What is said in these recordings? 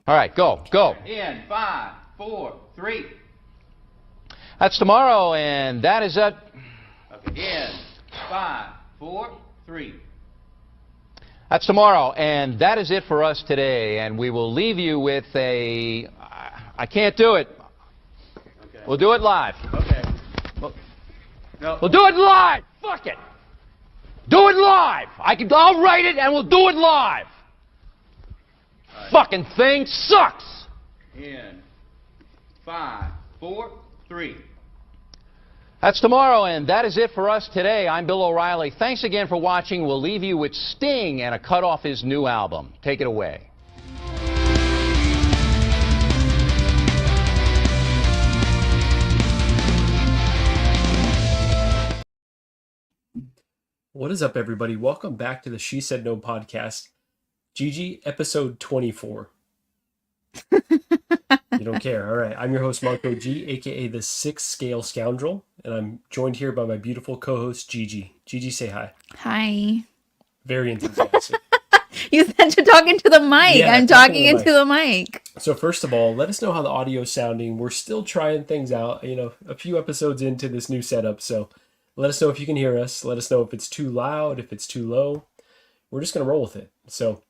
All right, go. In 5, 4, 3. That's tomorrow, and that is it. Okay. In 5, 4, 3. That's tomorrow, and that is it for us today. And we will leave you with a... I can't do it. Okay. We'll do it live. Okay. No. We'll do it live. Fuck it. Do it live. I'll write it, and we'll do it live. Right. Fucking thing sucks. In 5, 4, 3. That's tomorrow, and that is it for us today. I'm Bill O'Reilly. Thanks again for watching. We'll leave you with Sting and a cut off his new album. Take it away. What is up, everybody? Welcome back to the She Said No podcast. Gigi, episode 24. You don't care. All right. I'm your host, Marco Gigi, a.k.a. the Sixth Scale Scoundrel, and I'm joined here by my beautiful co-host, Gigi. Gigi, say hi. Hi. Very enthusiastic. You said you're talking to the mic. Yeah, I'm talking into the mic. So first of all, let us know how the audio's sounding. We're still trying things out, a few episodes into this new setup, so let us know if you can hear us. Let us know if it's too loud, if it's too low. We're just going to roll with it. So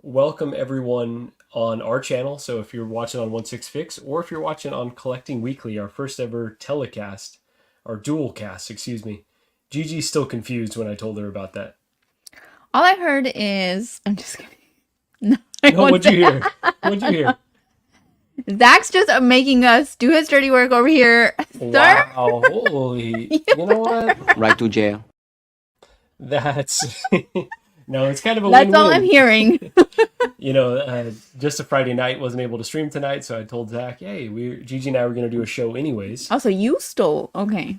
welcome everyone on our channel. So if you're watching on 16Fix or if you're watching on Collecting Weekly, our first ever telecast, our dual cast, excuse me. Gigi's still confused when I told her about that. All I heard is... I'm just kidding. No, what'd you hear? What'd you hear? Zach's just making us do his dirty work over here. Sir? Wow, holy. You know what? Right to jail. That's... No, it's kind of a That's win-win. all I'm hearing. Just a Friday night, wasn't able to stream tonight, so I told Zach, hey, Gigi and I were going to do a show anyways. Also, you stole. Okay.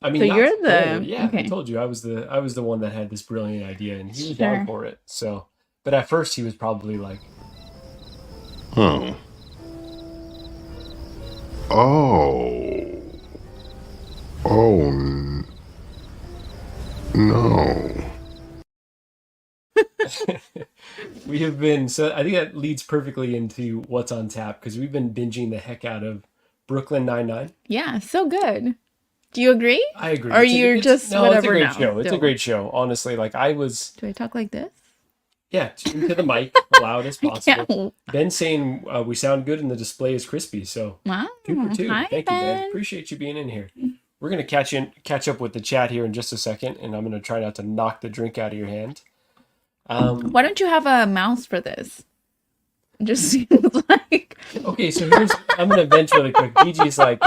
I mean, So you're the... Yeah, okay. I told you, I was the one that had this brilliant idea, and he was down for it. So, but at first he was probably like, Oh. No. we have been, so I think that leads perfectly into what's on tap, because we've been binging the heck out of Brooklyn Nine-Nine. Yeah, so good. Do you agree? I agree. Or you're just whatever it's a great now? show. It's a great show. Honestly, like I was... Do I talk like this? Yeah, into the mic, loud as possible. Ben saying we sound good and the display is crispy, so Wow. 2 for 2. Hi, Thank you, Ben. Ben. Appreciate you being in here. We're gonna catch up with the chat here in just a second, and I'm gonna try not to knock the drink out of your hand. Why don't you have a mouse for this? Just seems like... Okay, so I'm gonna vent really quick. Gigi's like,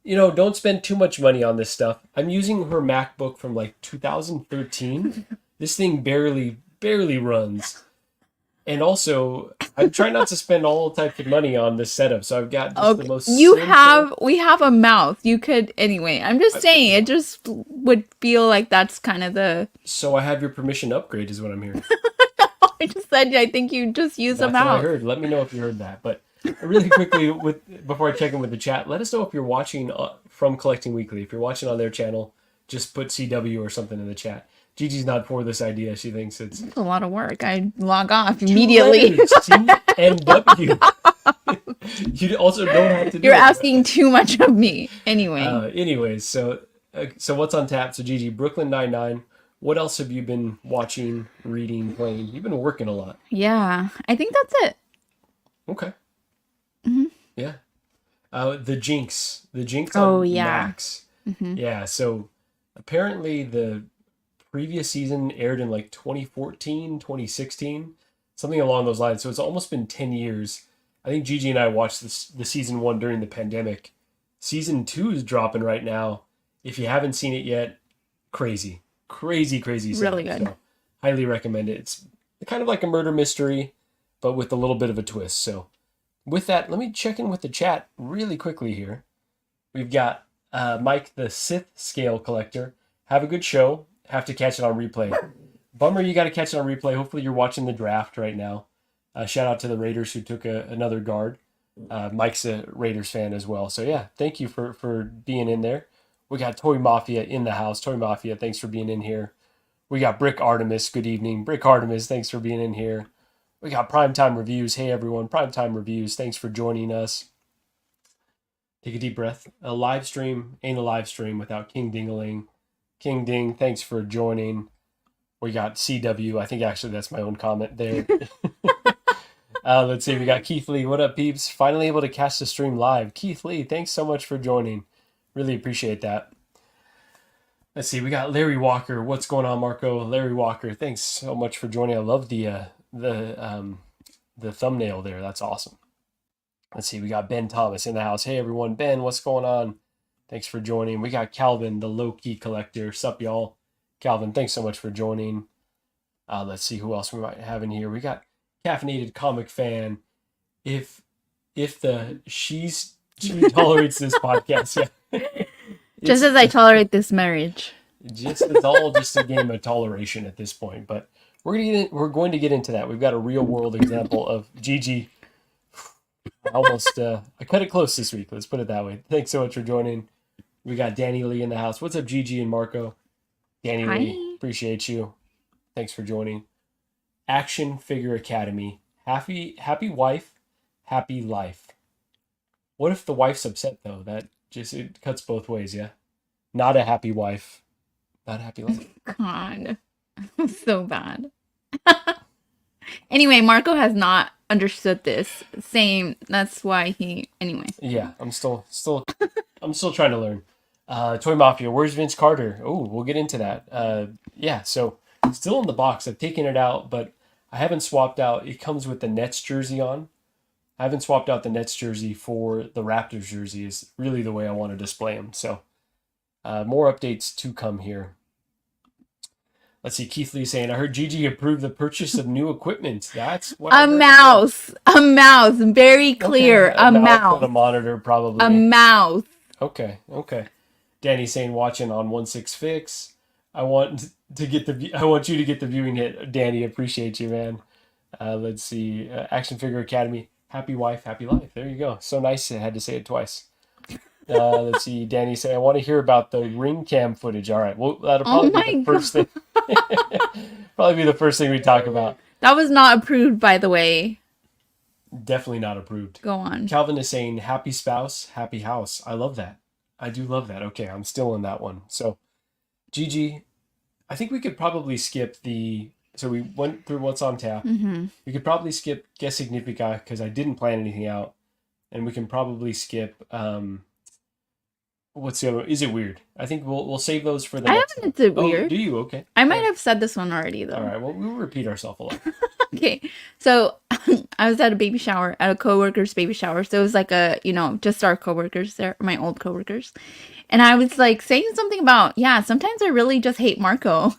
don't spend too much money on this stuff. I'm using her MacBook from like 2013. This thing barely runs. And also, I'm trying not to spend all types of money on this setup, so I've got just the most we have a mouse. You could, anyway, I'm just saying, it just would feel like that's kind of the... So I have your permission to upgrade is what I'm hearing. I just said, I think you just use a That's what I mouse. heard. Let me know if you heard that. But really quickly, before I check in with the chat, let us know if you're watching from Collecting Weekly. If you're watching on their channel, just put CW or something in the chat. Gigi's not for this idea. She thinks it's a lot of work. I log off immediately. CNW. You also don't have to do You're asking too much of me. Anyway. Anyways, so what's on tap? So Gigi, Brooklyn Nine-Nine. What else have you been watching, reading, playing? You've been working a lot. Yeah, I think that's it. Okay. Mm-hmm. Yeah. The Jinx Oh, on yeah. Max. Mm-hmm. Yeah, so apparently the previous season aired in like 2014, 2016, something along those lines. So it's almost been 10 years. I think Gigi and I watched the season 1 during the pandemic. Season 2 is dropping right now. If you haven't seen it yet, crazy setup. Really good. So, highly recommend it. It's kind of like a murder mystery, but with a little bit of a twist. So with that, let me check in with the chat really quickly here. We've got Mike, the Sith Scale Collector. Have a good show. Have to catch it on replay. Bummer you got to catch it on replay. Hopefully you're watching the draft right now. Shout out to the Raiders who took another guard. Mike's a Raiders fan as well. So yeah, thank you for being in there. We got Toy Mafia in the house. Toy Mafia, thanks for being in here. We got Brick Artemis. Good evening. Brick Artemis, thanks for being in here. We got Primetime Reviews. Hey, everyone. Primetime Reviews. Thanks for joining us. Take a deep breath. A live stream ain't a live stream without King Dingaling. King Ding, thanks for joining. We got CW. I think actually that's my own comment there. Let's see. We got Keith Lee. What up, peeps? Finally able to catch the stream live. Keith Lee, thanks so much for joining. Really appreciate that. Let's see. We got Larry Walker. What's going on, Marco? Larry Walker, thanks so much for joining. I love the thumbnail there. That's awesome. Let's see. We got Ben Thomas in the house. Hey, everyone. Ben, what's going on? Thanks for joining. We got Calvin, the low-key collector. Sup, y'all? Calvin, thanks so much for joining. Let's see who else we might have in here. We got Caffeinated Comic Fan. If she tolerates this podcast, yeah. Just as I tolerate this marriage. It's all just a game of toleration at this point. But we're going to get into that. We've got a real world example of Gigi. Almost, I cut it close this week. Let's put it that way. Thanks so much for joining. We got Danny Lee in the house. What's up, Gigi and Marco? Danny Hi. Lee, appreciate you. Thanks for joining. Action Figure Academy. Happy wife, happy life. What if the wife's upset though? That just, it cuts both ways, yeah? Not a happy wife, not a happy life. God. So bad. Anyway, Marco has not understood this. Same. That's why he. Anyway. Yeah, I'm still trying to learn. Toy Mafia, where's Vince Carter? Oh, we'll get into that. Yeah, so still in the box. I've taken it out, but I haven't swapped out. It comes with the Nets jersey on. I haven't swapped out the Nets jersey for the Raptors jersey. Is really the way I want to display them. So more updates to come here. Let's see, Keith Lee saying, I heard Gigi approved the purchase of new equipment. That's what A mouse. Very clear. Okay, a mouse. mouse. And a monitor, probably. A mouse. Okay. Danny saying, watching on 1/6 Fix. I want you to get the viewing hit. Danny, appreciate you, man. Let's see, Action Figure Academy. Happy wife, happy life. There you go. So nice. I had to say it twice. Let's see. Danny say, I want to hear about the ring cam footage. All right. Well, that'll probably be the first thing. Probably be the first thing we talk about. That was not approved, by the way. Definitely not approved. Go on. Calvin is saying, happy spouse, happy house. I love that. I do love that. Okay, I'm still in that one. So, Gigi, I think we could probably skip so we went through what's on tap. Mm-hmm. We could probably skip Que Significa because I didn't plan anything out. And we can probably skip, what's the other one? Is It Weird? I think we'll save those for the next Is It Weird? Oh, do you? Okay. I might have said this one already, though. All right, well, we'll repeat ourselves a lot. Okay, so I was at a baby shower, at a coworker's baby shower. So it was like just our coworkers there, my old coworkers. And I was like saying something about, sometimes I really just hate Marco.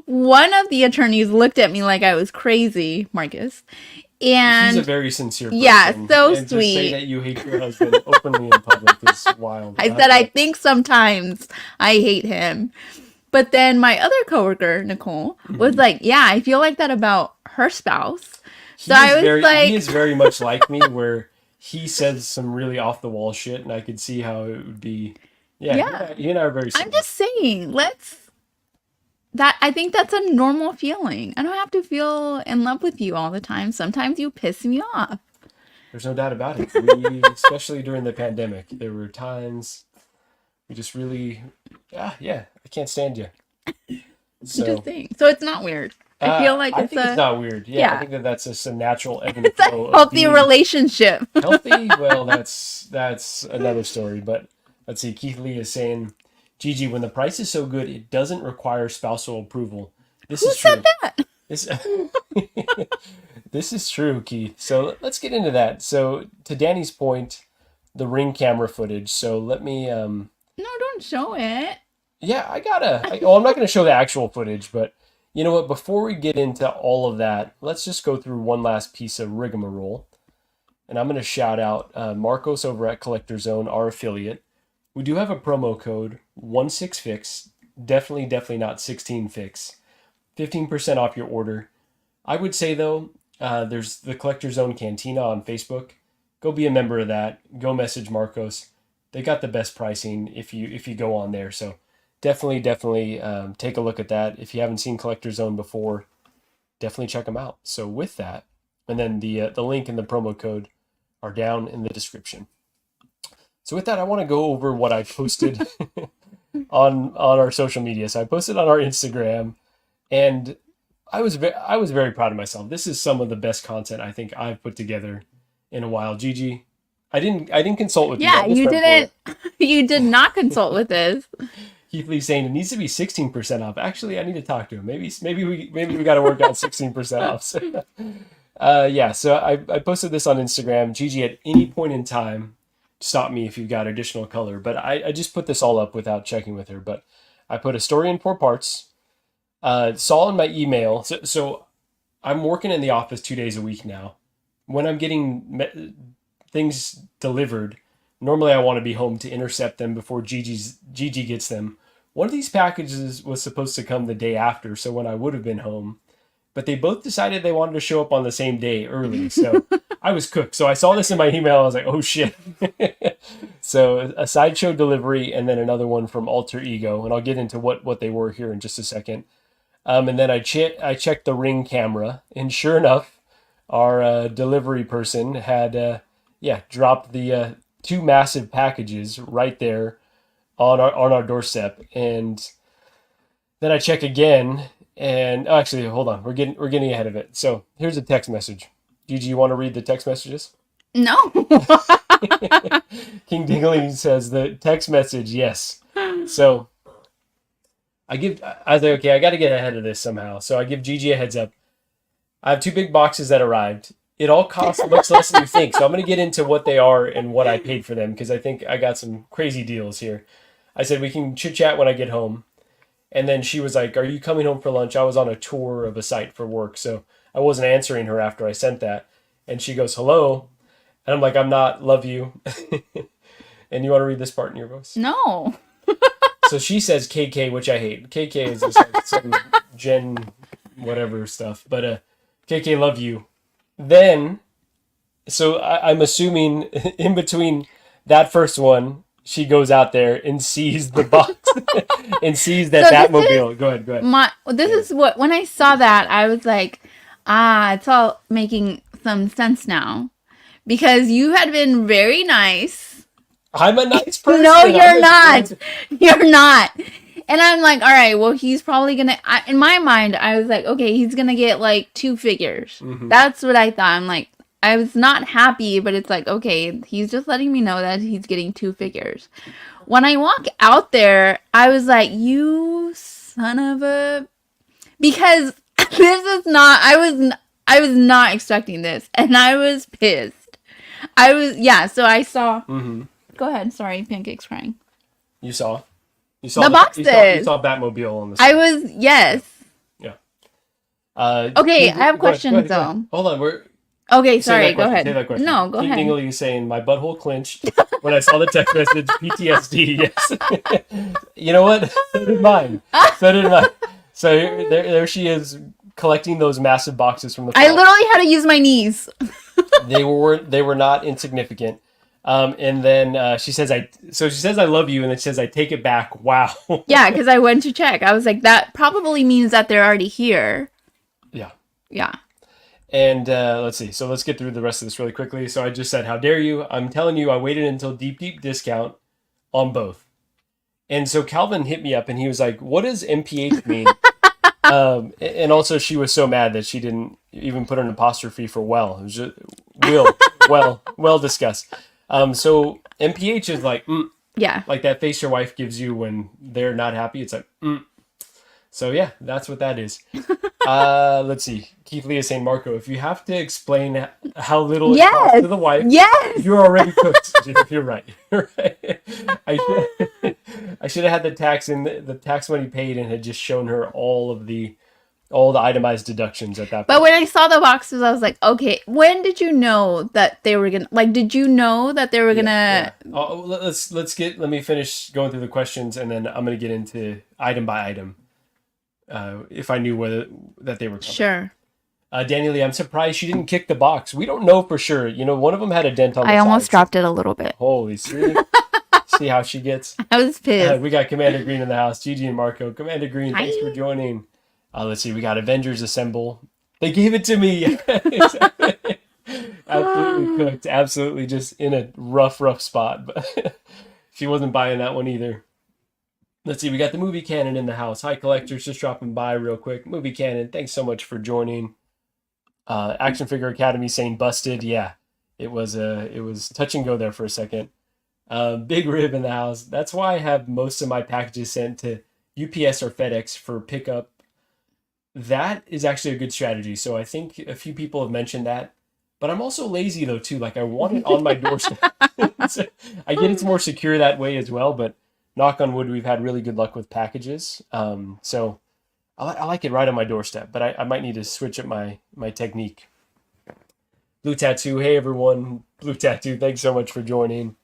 One of the attorneys looked at me like I was crazy, Marcus. And He's a very sincere person. Yeah, so and sweet. To say that you hate your husband openly in public is wild. I said, I think sometimes I hate him. But then my other coworker, Nicole, was like, I feel like that about her spouse. So I was like... He is very much like me, where he says some really off-the-wall shit, and I could see how it would be... Yeah. He and I are very similar. I'm just saying, I think that's a normal feeling. I don't have to feel in love with you all the time. Sometimes you piss me off. There's no doubt about it. We, especially during the pandemic, there were times we just really, I can't stand you. So, Interesting. So it's not weird. I feel like it's not weird. Yeah, I think that's just a natural ebb and it's a flow. healthy relationship. Healthy? Well, that's another story. But let's see. Keith Lee is saying, Gigi, when the price is so good, it doesn't require spousal approval. Who said that? This is true, Keith. So let's get into that. So to Danny's point, the ring camera footage. So let me... No, don't show it. Yeah, I'm not going to show the actual footage, but you know what? Before we get into all of that, let's just go through one last piece of rigmarole. And I'm going to shout out Marcos over at Collector Zone, our affiliate. We do have a promo code, 16FIX. Definitely not 16FIX. 15% off your order. I would say, though, there's the Collector Zone Cantina on Facebook. Go be a member of that. Go message Marcos. They got the best pricing if you go on there. So definitely take a look at that. If you haven't seen Collector Zone before, definitely check them out. So with that, and then the link and the promo code are down in the description. So with that, I want to go over what I posted on our social media. So I posted on our Instagram, and I was very proud of myself. This is some of the best content I think I've put together in a while. Gigi, I didn't consult with you. Yeah, you didn't. You did not consult with this. Keith Lee's saying it needs to be 16% off. Actually, I need to talk to him. Maybe we got to work out 16% off. So, yeah, so I posted this on Instagram. Gigi, at any point in time, stop me if you've got additional color. But I just put this all up without checking with her. But I put a story in 4 parts. Saw in my email. So I'm working in the office 2 days a week now. When I'm getting things delivered, normally I want to be home to intercept them before Gigi gets them. One of these packages was supposed to come the day after, so when I would have been home. But they both decided they wanted to show up on the same day early, so I was cooked. So I saw this in my email, I was like, oh shit. So a sideshow delivery, and then another one from Alter Ego, and I'll get into what they were here in just a second. And then I checked the Ring camera, and sure enough, our delivery person had dropped the 2 massive packages right there on our doorstep. And then I check again, and actually, hold on, we're getting ahead of it. So here's a text message. Gigi, you want to read the text messages? No. King Dingley says the text message, yes. So I was like, okay, I got to get ahead of this somehow. So I give Gigi a heads up. I have 2 big boxes that arrived. It all costs much less than you think. So I'm going to get into what they are and what I paid for them, because I think I got some crazy deals here. I said, we can chit chat when I get home. And then she was like, are you coming home for lunch? I was on a tour of a site for work, so I wasn't answering her after I sent that. And she goes, hello. And I'm like, I'm not, love you. And you want to read this part in your voice? No. So she says KK, which I hate. KK is just like some Gen whatever stuff. But KK, love you. Then, so I'm assuming in between that first one, she goes out there and sees the box and sees that Batmobile. Go ahead. This is what, when I saw that, I was like, it's all making some sense now. Because you had been very nice. I'm a nice person. No, you're not. You're not. And I'm like, all right, well, he's probably going to, in my mind, I was like, okay, he's going to get like 2 figures. Mm-hmm. That's what I thought. I'm like, I was not happy, but it's like, okay, he's just letting me know that he's getting 2 figures. When I walk out there, I was like, you son of a, because this is not, I was not expecting this, and I was pissed. So I saw, Go ahead, sorry, Pancake's crying. You saw the boxes. You saw Batmobile on the side. Yes. Yeah. Okay, I have questions though. Hold on, okay, sorry, go ahead. Say that question. No, go ahead. Dingley is saying, my butthole clenched when I saw the text message, PTSD, yes. You know what? So did mine. So there she is, collecting those massive boxes from the I literally had to use my knees. They were not insignificant. And then she says, I love you, and then she says, I take it back. Wow. Yeah, because I went to check. I was like, that probably means that they're already here. Yeah. Yeah. And let's see. So let's get through the rest of this really quickly. So I just said, how dare you? I'm telling you, I waited until deep discount on both. And so Calvin hit me up, and he was like, what does MPH mean? And also she was so mad that she didn't even put an apostrophe for well. It was just well discussed. So MPH is like, yeah, like that face your wife gives you when they're not happy. It's like, So yeah, that's what that is. Let's see. Keith Lee is saying, Marco, if you have to explain how little it costs to the wife, you're already cooked. You're right. I should have had the tax money paid and had just shown her all the itemized deductions at that point. But when I saw the boxes, I was like, okay, when did you know that they were gonna, like, did you know that they were gonna? Yeah. Let me finish going through the questions, and then I'm gonna get into item by item. If I knew that they were coming. Sure. Daniel Lee, I'm surprised she didn't kick the box. We don't know for sure. You know, one of them had a dent on the side. I almost dropped it a little bit. Holy shit. See how she gets? I was pissed. We got Commander Green in the house. Gigi and Marco. Commander Green, Hi. thanks for joining. Let's see. We got Avengers Assemble. They gave it to me. Exactly. Absolutely cooked. Absolutely just in a rough spot. But she wasn't buying that one either. Let's see. We got the movie canon in the house. Hi, collectors. Just dropping by real quick. Movie canon. Thanks so much for joining. Action Figure Academy saying busted. Yeah, it was touch and go there for a second. Big Rib in the house. That's why I have most of my packages sent to UPS or FedEx for pickup. That is actually a good strategy. So I think a few people have mentioned that, but I'm also lazy though too. Like I want it on my doorstep. So I get it's more secure that way as well, but knock on wood, we've had really good luck with packages. So I like it right on my doorstep, but I might need to switch up my technique. Blue Tattoo. Hey everyone. Blue Tattoo. Thanks so much for joining.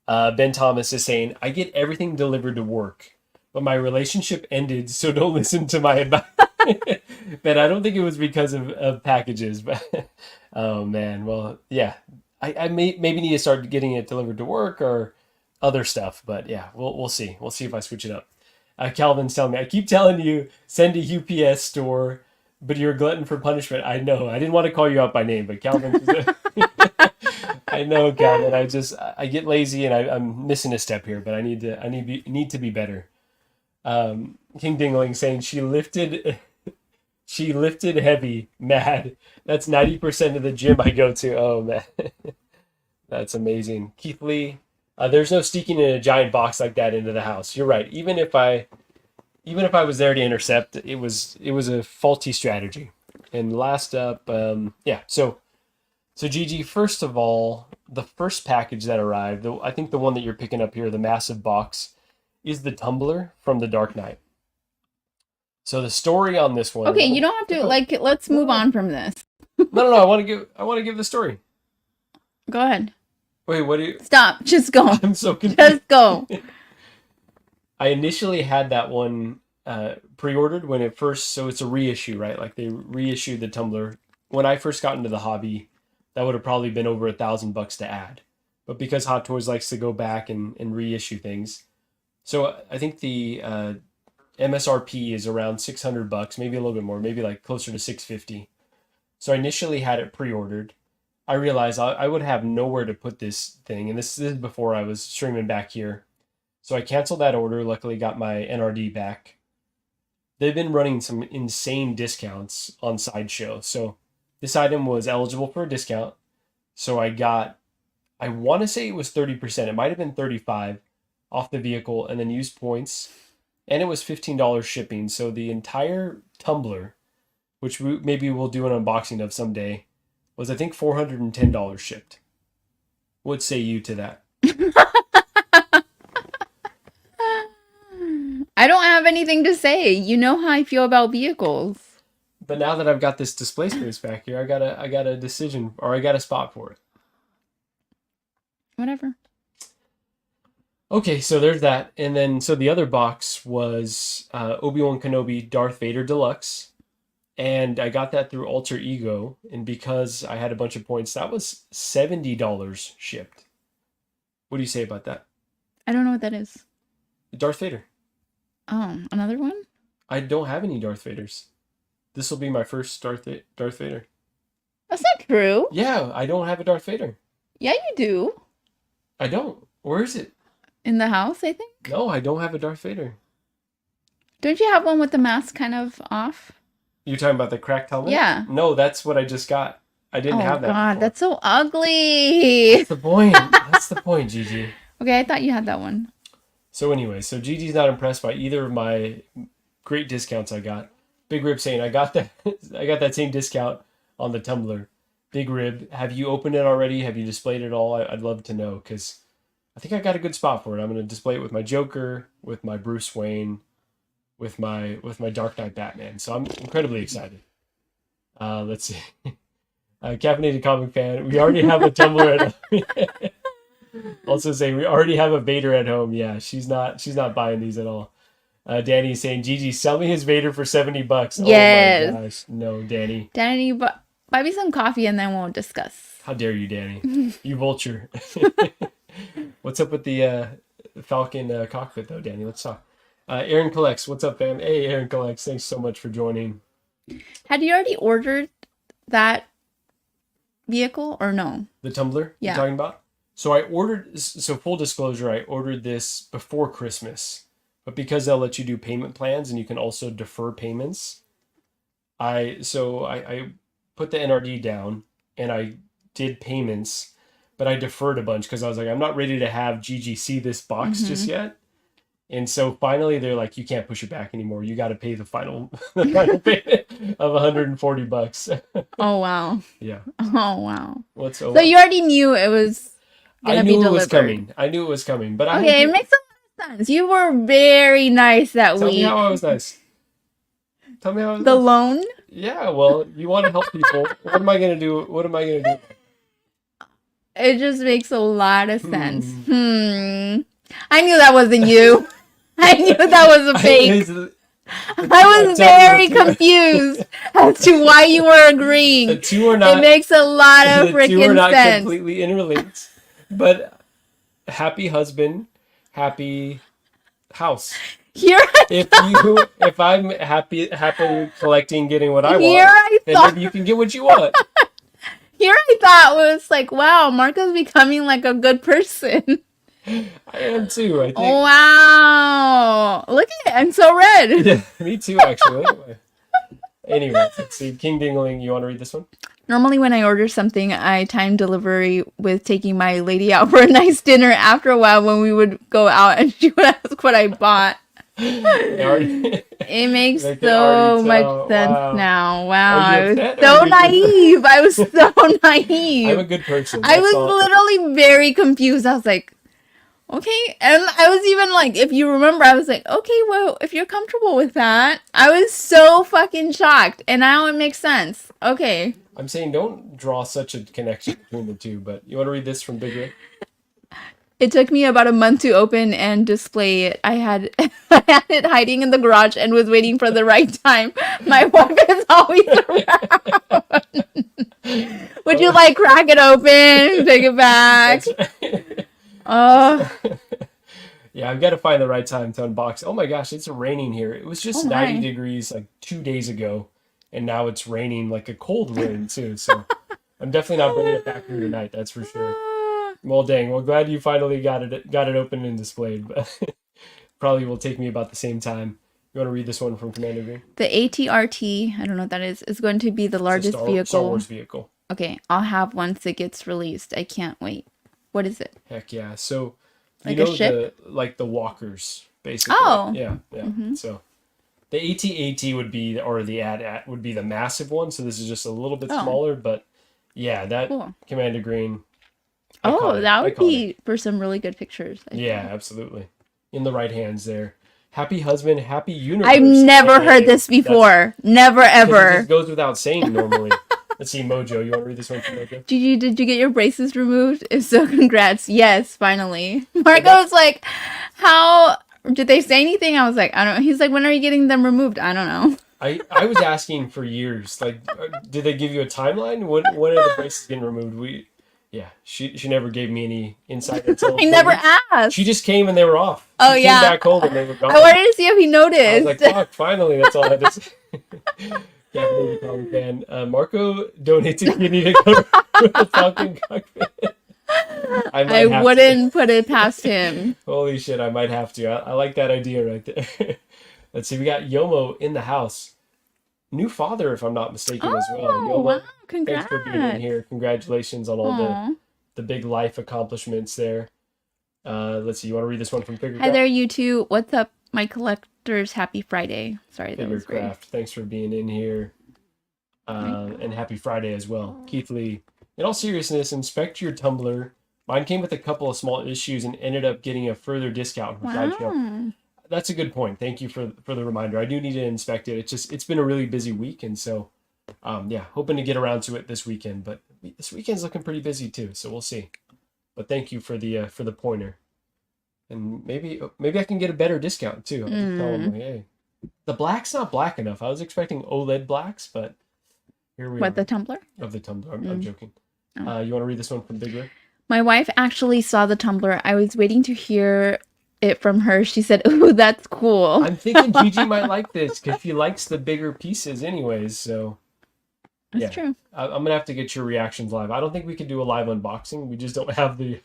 Ben Thomas is saying, I get everything delivered to work, but my relationship ended, so don't listen to my advice. But I don't think it was because of packages. But oh man, well, yeah, I maybe need to start getting it delivered to work or other stuff. But yeah, we'll see. We'll see if I switch it up. Calvin's telling me, I keep telling you, send a UPS store, but you're a glutton for punishment. I know. I didn't want to call you out by name, but Calvin. I know, Calvin. I get lazy and I'm missing a step here, but I need to be better. King Dingling saying she lifted heavy, mad. That's 90% of the gym I go to. Oh man, that's amazing. Keith Lee, there's no sneaking in a giant box like that into the house. You're right. Even if I was there to intercept, it was a faulty strategy. And last up, yeah. So Gigi, first of all, the first package that arrived, I think the one that you're picking up here, the massive box, is the tumbler from The Dark Knight. So the story on this one. Okay, you don't have to let's move on from this. No. I want to give the story. Go ahead. Wait, what do you? Stop. Just go. I'm so confused. Just go. I initially had that one pre-ordered when it first. So it's a reissue, right? Like they reissued the tumbler when I first got into the hobby. That would have probably been over $1,000 to add. But because Hot Toys likes to go back and reissue things. So I think the MSRP is around $600, maybe a little bit more, maybe like closer to $650. So I initially had it pre-ordered. I realized I would have nowhere to put this thing. And this is before I was streaming back here. So I canceled that order, luckily got my NRD back. They've been running some insane discounts on Sideshow. So this item was eligible for a discount. So I want to say it was 30%. It might have been 35% off the vehicle and then used points. And it was $15 shipping. So the entire tumbler, which maybe we'll do an unboxing of someday, was I think $410 shipped. What say you to that? I don't have anything to say. You know how I feel about vehicles. But now that I've got this display space back here, I got a decision, or I got a spot for it. Whatever. Okay, so there's that. And then, so the other box was Obi-Wan Kenobi Darth Vader Deluxe. And I got that through Alter Ego. And because I had a bunch of points, that was $70 shipped. What do you say about that? I don't know what that is. Darth Vader. Oh, another one? I don't have any Darth Vaders. This will be my first Darth Vader. That's not true. Yeah, I don't have a Darth Vader. Yeah, you do. I don't. Where is it? In the house, I think. No, I don't have a Darth Vader. Don't you have one with the mask kind of off? You're talking about the cracked helmet? Yeah. No, that's what I just got. I didn't have that. Oh God, before. that's so ugly. That's the point. That's the point, Gigi. Okay, I thought you had that one. So anyway, so Gigi's not impressed by either of my great discounts I got. Big Rib saying I got that same discount on the tumbler. Big Rib, have you opened it already? Have you displayed it all? I'd love to know because I think I got a good spot for it. I'm going to display it with my Joker, with my Bruce Wayne, with my Dark Knight Batman. So I'm incredibly excited. Let's see. Caffeinated Comic Fan. We already have a tumbler at home. Also saying we already have a Vader at home. Yeah, she's not buying these at all. Danny's saying, Gigi, sell me his Vader for $70. Yes. Oh my gosh. No, Danny. Danny, buy me some coffee and then we'll discuss. How dare you, Danny? You vulture. What's up with the Falcon cockpit, though, Danny? Let's talk. Aaron Collects. What's up, fam? Hey, Aaron Collects. Thanks so much for joining. Had you already ordered that vehicle or no? The tumbler Yeah. you're talking about? So I ordered, so full disclosure, I ordered this before Christmas, but because they'll let you do payment plans and you can also defer payments, I put the NRD down and I did payments, but I deferred a bunch because I was like, I'm not ready to have Gigi see this box just yet. And so finally they're like, you can't push it back anymore. You got to pay the final payment of $140. Oh wow. Yeah. Oh wow. What's So you already knew it was I gonna be knew it delivered. was coming. I knew it was coming, but Okay, it makes a lot of sense. You were very nice that Tell week. me how I was nice. Tell me how I was The nice. loan? Yeah, well, you want to help people. What am I gonna do? What am I gonna do? It just makes a lot of sense. I knew that wasn't you. I knew that was a fake. I was very confused as to why you were agreeing. The two are not. It makes a lot of The two are freaking not sense. completely interlinked. But happy husband, happy house. Here, If I'm happily collecting, getting what I Here want, I then thought- maybe you can get what you want. here I thought was like, wow, Marco's becoming like a good person. I am too. I think. Wow, look at it, I'm so red. Yeah, me too, actually. Anyway, let's see. King Dingling, you want to read this one? Normally when I order something, I time delivery with taking my lady out for a nice dinner. After a while, when we would go out and she would ask what I bought. It makes They can so already much tell. sense Wow. now. Wow, Are you I was upset or so are you naive. I was so naive. I'm a good person. I that's was all. literally very confused. I was like, okay. And I was even like, if you remember, I was like, okay, well, if you're comfortable with that. I was so fucking shocked. And now it makes sense. Okay. I'm saying don't draw such a connection between the two, but you want to read this from Big Red? It took me about a month to open and display it. I had it hiding in the garage and was waiting for the right time. My wife is always around. Would you like crack it open, take it back? Oh, Yeah, I've got to find the right time to unbox. Oh my gosh, it's raining here. It was just Oh my. 90 degrees like 2 days ago, and now it's raining like a cold rain too. So I'm definitely not bringing it back here tonight. That's for sure. Well, dang. Well, glad you finally got it open and displayed. But probably will take me about the same time. You want to read this one from Commander Green? the ATRT, I don't know what that is going to be the largest vehicle. Star Wars vehicle. Okay, I'll have once it gets released. I can't wait. What is it? Heck yeah. So you Like a know ship? the walkers basically. Oh. Yeah. So the AT-AT would be, or the AT-AT would be the massive one. So this is just a little bit Oh. smaller, but yeah, that Cool. Commander Green. Oh, iconic, that would iconic. be for some really good pictures. I Yeah, think. absolutely. In the right hands there. Happy husband, happy universe. I've never Hey, heard this that's- before. Never 'cause It ever. just goes without saying normally. Let's see, Mojo. You want to read this one from Mojo? Gigi, did you get your braces removed? If so, congrats. Yes, finally. Marco was like, how did they say anything? I was like, I don't know. He's like, when are you getting them removed? I don't know. I was asking for years. Like, did they give you a timeline? When are the braces getting removed? She never gave me any insight until I never asked. She just came and they were off. Oh, She yeah. came back home and they were gone. I wanted to see if he I noticed. was like, fuck, finally, that's all I had to say. Yeah, maybe Tom fan. Marco donated kidney to go to the Falcon cockpit. might I have to. wouldn't put it past him. Holy shit, I might have to. I like that idea right there. Let's see, we got Yomo in the house. New father, if I'm not mistaken, as well. Oh, Yomo, wow. Congrats. thanks for being in here. Congratulations on all Aw. the big life accomplishments there. Let's see, you want to read this one from Figure Hi there, you two. What's up, my collectors? Happy Friday. Sorry, that Figure was great. Craft. Thanks for being in here. And happy Friday as well. Keith Lee. In all seriousness, inspect your Tumblr. Mine came with a couple of small issues and ended up getting a further discount from Sideshow. Wow. That's a good point. Thank you for the reminder. I do need to inspect it. It's been a really busy week, and so hoping to get around to it this weekend. But this weekend's looking pretty busy too, so we'll see. But thank you for the pointer, and maybe I can get a better discount too. I'll just tell them, like, hey, the black's not black enough. I was expecting OLED blacks, but here we are. What, the Tumblr? Of the Tumblr. I'm joking. You want to read this one from Big Red? My wife actually saw the Tumblr. I was waiting to hear it from her. She said, "Ooh, that's cool." I'm thinking Gigi might like this because she likes the bigger pieces anyways, so That's yeah. true. I'm gonna have to get your reactions live. I don't think we could do a live unboxing. We just don't have the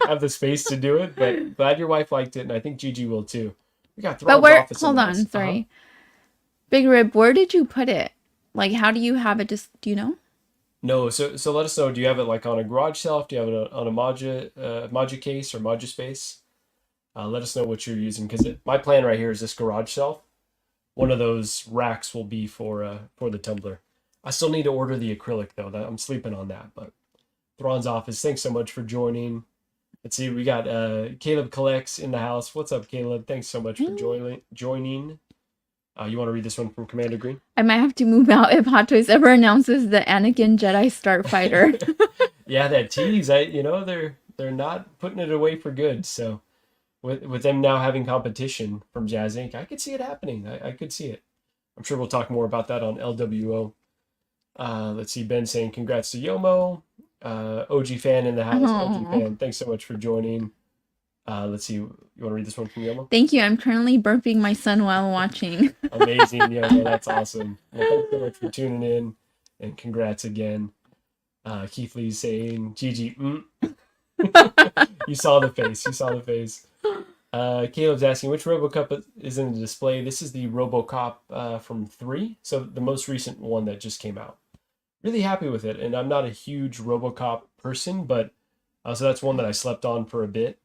have the space to do it. But glad your wife liked it, and I think Gigi will too. We got But Thrawn's where? office in Hold the on, house. sorry. Big Rib, where did you put it? Like, how do you have it? Just do you know? No, so let us know. Do you have it like on a garage shelf? Do you have it on a Module case or Module space? Let us know what you're using because my plan right here is this garage shelf. One of those racks will be for the tumbler. I still need to order the acrylic though. I'm sleeping on that. But Thrawn's office, thanks so much for joining. Let's see, we got Caleb Collects in the house. What's up, Caleb? Thanks so much for joining. You want to read this one from Commander Green? I might have to move out if Hot Toys ever announces the Anakin Jedi Starfighter. Yeah, that tease. They're not putting it away for good. So with them now having competition from Jazz Inc., I could see it happening. I could see it. I'm sure we'll talk more about that on LWO. Let's see, Ben saying congrats to Yomo. OG fan in the house. OG fan, thanks so much for joining. Let's see, you want to read this one from Yomo? Thank you. I'm currently burping my son while watching. Amazing, Yomo. That's awesome. Well, thanks so much for tuning in, and congrats again. Keith Lee's saying, Gigi, You saw the face. You saw the face. Caleb's asking, which RoboCop is in the display? This is the RoboCop from 3, so the most recent one that just came out. Really happy with it, and I'm not a huge RoboCop person, but so that's one that I slept on for a bit.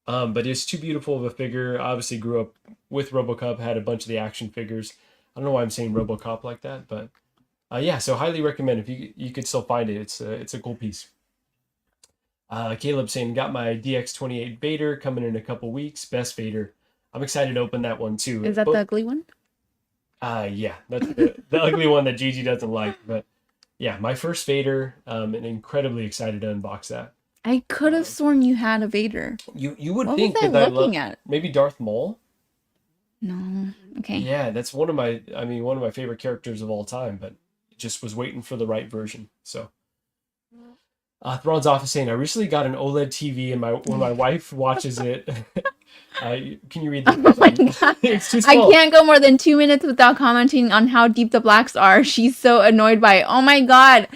But it's too beautiful of a figure. I obviously grew up with RoboCop, had a bunch of the action figures. I don't know why I'm saying RoboCop like that, but yeah, so highly recommend if you could still find it. It's a cool piece. Caleb saying, got my DX28 Vader coming in a couple weeks. Best Vader. I'm excited to open that one too. Is that the ugly one? Yeah, that's the ugly one that Gigi doesn't like. But yeah, my first Vader. And incredibly excited to unbox that. I could have sworn you had a Vader. You would What think was I that looking at? Maybe Darth Maul. No. Okay. Yeah, that's one of my favorite characters of all time. But just was waiting for the right version. So. Thrawn's office saying, I recently got an OLED TV, and when my wife watches it, can you read this? Oh my God. It's too I small. can't go more than 2 minutes without commenting on how deep the blacks are. She's so annoyed by it. Oh my God.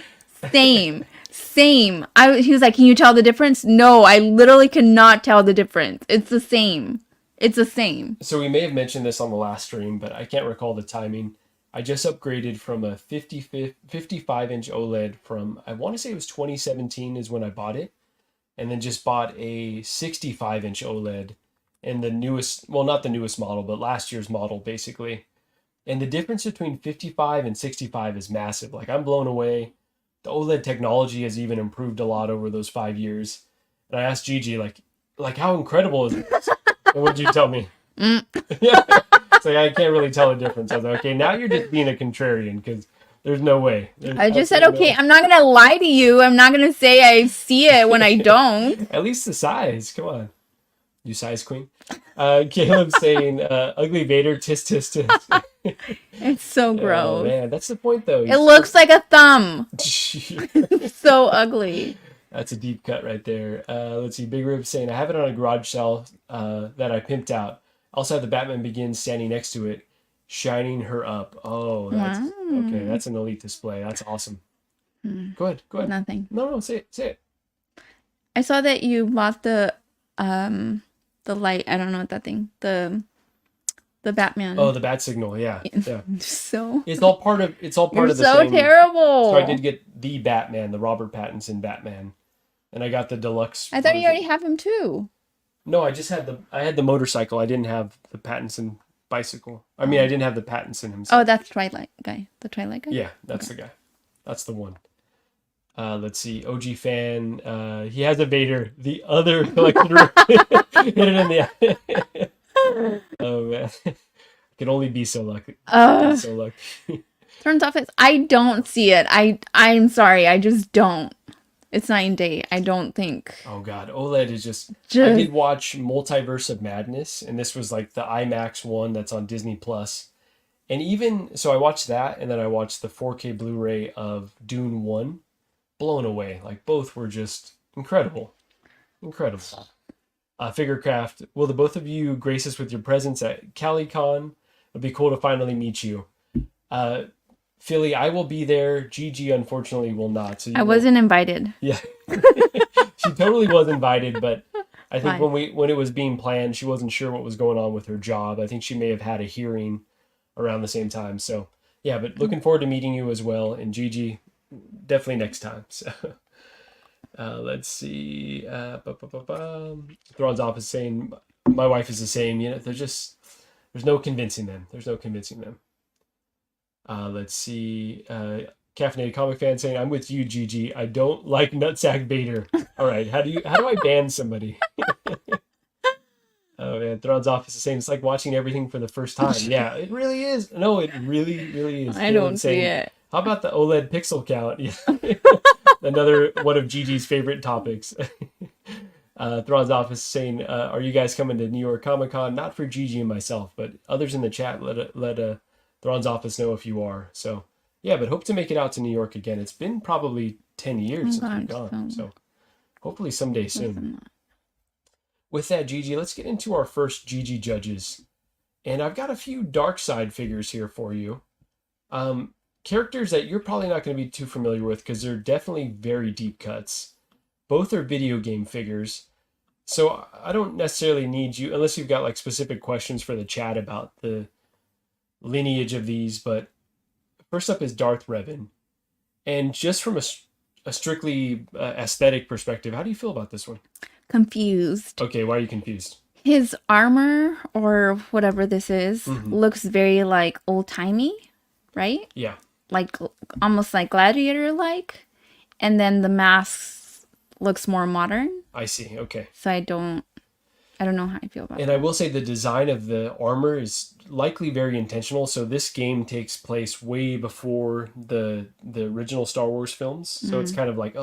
Same. Same. He was like, can you tell the difference? No, I literally cannot tell the difference. It's the same. It's the same. So we may have mentioned this on the last stream, but I can't recall the timing. I just upgraded from a 55-inch OLED from, I want to say it was 2017 is when I bought it. And then just bought a 65-inch OLED and the newest, well, not the newest model, but last year's model basically. And the difference between 55 and 65 is massive. Like, I'm blown away. The OLED technology has even improved a lot over those 5 years. And I asked Gigi, like how incredible is this? And what did you tell me? So I can't really tell the difference. I was like, okay, now you're just being a contrarian because there's no way. I just said, okay, I'm not going to lie to you. I'm not going to say I see it when I don't. At least the size. Come on. You size queen. Caleb saying, ugly Vader, tisk, tisk, tisk. It's so gross. Oh, man, that's the point, though. It looks like a thumb. It's so ugly. That's a deep cut right there. Let's see. Big Rib saying, I have it on a garage shelf that I pimped out. Also have the Batman Begins standing next to it, shining her up. Oh, that's okay. That's an elite display. That's awesome. Go ahead. Nothing. No, say it. I saw that you bought the light. I don't know what that thing. The Batman. Oh, the bat signal. Yeah. So It's all part of the so same. terrible. So I did get the Batman, the Robert Pattinson Batman, and I got the deluxe. I thought you version. already have him too. No, I just had the motorcycle. I didn't have the Pattinson bicycle. I mean, I didn't have the Pattinson himself. Oh, that's Twilight guy. The Twilight guy. Yeah, that's the guy. That's the one. Let's see. OG fan. He has a Vader. The other collected hit it in the eye. Oh man, I can only be so lucky. So lucky. Turns off. I don't see it. I'm sorry. I just don't. It's night and day. I don't think. Oh god, OLED is just. I did watch Multiverse of Madness, and this was like the IMAX one that's on Disney Plus. And even so, I watched that, and then I watched the 4K Blu-ray of Dune 1. Blown away. Like, both were just incredible. Figurecraft, will the both of you grace us with your presence at CaliCon? It'd be cool to finally meet you. Philly, I will be there. Gigi, unfortunately, will not. So I wasn't invited. Yeah. She totally was invited, but I think Why? when it was being planned, she wasn't sure what was going on with her job. I think she may have had a hearing around the same time. So, yeah, but looking forward to meeting you as well. And Gigi, definitely next time. So, let's see. Thrawn's office saying, my wife is the same. You know, there's no convincing them. There's no convincing them. Let's see. Caffeinated Comic Fan saying, I'm with you, Gigi. I don't like Nutsack Bader. All right. How do I ban somebody? Oh, man. Thrawn's office is saying, it's like watching everything for the first time. Yeah, it really is. No, it really, really is. I don't see it. How about the OLED pixel count? Yeah. Another one of Gigi's favorite topics. Thrawn's office saying, are you guys coming to New York Comic Con? Not for Gigi and myself, but others in the chat, let Thrawn's office know if you are. So, yeah, but hope to make it out to New York again. It's been probably 10 years since we've gone. So hopefully someday soon. With that, Gigi, let's get into our first Gigi judges. And I've got a few dark side figures here for you. Characters that you're probably not going to be too familiar with because they're definitely very deep cuts. Both are video game figures. So I don't necessarily need you, unless you've got like specific questions for the chat about the lineage of these. But first up is Darth Revan. And just from a strictly aesthetic perspective, how do you feel about this one? Confused. Okay, why are you confused? His armor or whatever this is looks very like old-timey, right? Yeah. Like almost like gladiator-like. And then the mask looks more modern. I see. Okay. So I don't know how I feel about it. And I will say the design of the armor is likely very intentional. So this game takes place way before the original Star Wars films. So it's kind of like,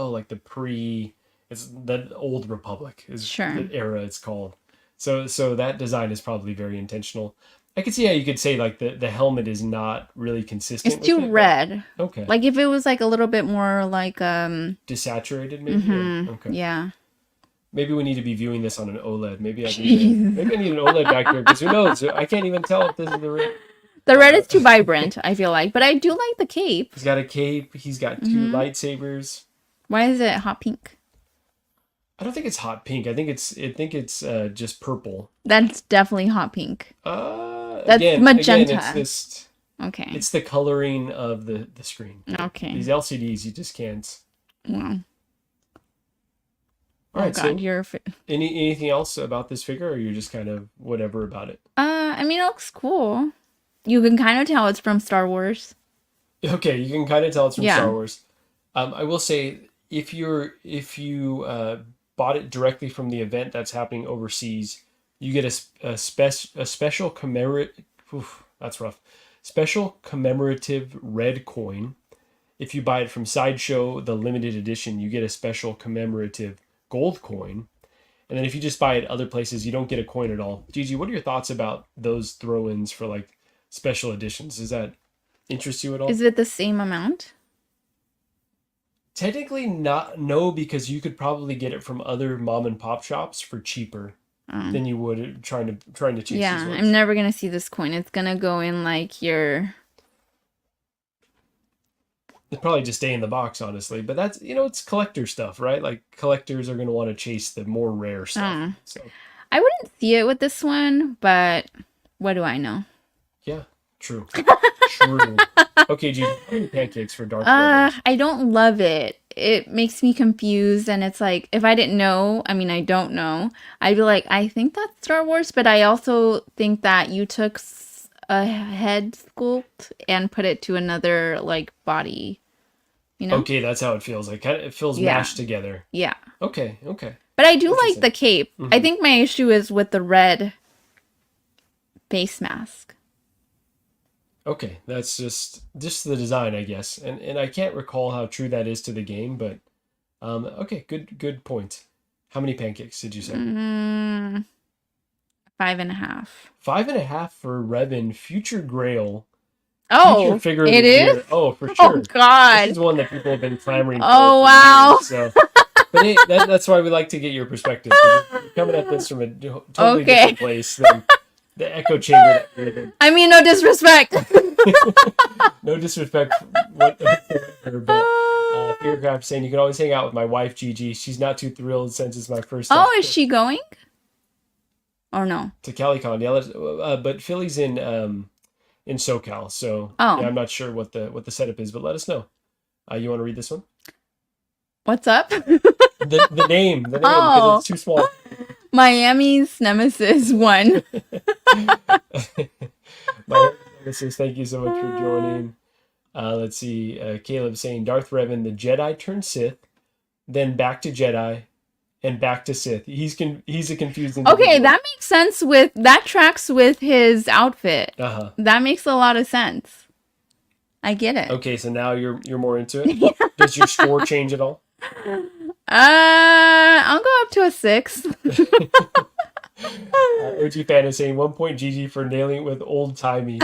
it's the Old Republic is the era it's called. So that design is probably very intentional. I could see how you could say like the helmet is not really consistent. It's too red. Okay. Like if it was like a little bit more like desaturated maybe. Yeah. Okay. Yeah. Maybe we need to be viewing this on an OLED. Maybe I need an OLED back here because who knows? I can't even tell if this is the red. The red is too vibrant, I feel like, but I do like the cape. He's got a cape. He's got two lightsabers. Why is it hot pink? I don't think it's hot pink. I think it's just purple. That's definitely hot pink. That's Again, magenta. Okay. It's the coloring of the screen. Okay. These LCDs, you just can't. Wow. All right. God, so anything else about this figure, or you're just kind of whatever about it? I mean, it looks cool. You can kind of tell it's from Star Wars. Okay, you can kind of tell it's from Star Wars. I will say if you bought it directly from the event that's happening overseas, you get a special special commemorative red coin. If you buy it from Sideshow, the limited edition, you get a special commemorative gold coin. And then if you just buy it other places, you don't get a coin at all. Gigi, what are your thoughts about those throw-ins for like special editions? Does that interest you at all? Is it the same amount? Technically no, because you could probably get it from other mom and pop shops for cheaper than you would trying to chase these ones. I'm never gonna see this coin. It's gonna go in like your... It'd probably just stay in the box, honestly. But that's, it's collector stuff, right? Like collectors are gonna want to chase the more rare stuff. So I wouldn't see it with this one, but what do I know? Yeah, true. True. Okay, Gigi, how many pancakes for Darth Revan? I don't love it. It makes me confused, and it's like, if I didn't know, I mean, I don't know, I'd be like, I think that's Star Wars, but I also think that you took a head sculpt and put it to another, like, body, Okay, that's how it feels. Like, it feels mashed together. Yeah. Okay. But I do like the cape. I think my issue is with the red face mask. Okay, that's just the design, I guess, and I can't recall how true that is to the game, but okay, good point. How many pancakes did you say? 5.5. 5.5 for Revan, Future Grail. Oh, Future figure it is? Oh, for sure. Oh God! This is one that people have been clamoring for. Oh wow! So But hey, that's why we like to get your perspective. 'Cause you're coming at this from a totally Okay. different place than the echo chamber that we're in. I mean, no disrespect. No disrespect whatsoever, but Fearcraft saying you can always hang out with my wife Gigi. She's not too thrilled since it's my first time Oh, is she going? Or no? to CaliCon. Yeah, but Philly's in SoCal, so Oh. yeah, I'm not sure what the setup is, but let us know. You want to read this one? What's up? The name, because Oh. it's too small. Miami's Nemesis 1. My nemesis, thank you so much for joining. Let's see. Caleb saying Darth Revan, the Jedi turned Sith, then back to Jedi, and back to Sith. He's a confused individual. Okay, that makes sense that tracks with his outfit. Uh-huh. That makes a lot of sense. I get it. Okay, so now you're more into it. Does your score change at all? I'll go up to a 6. OG fan is saying 1 point Gigi for nailing it with old timey.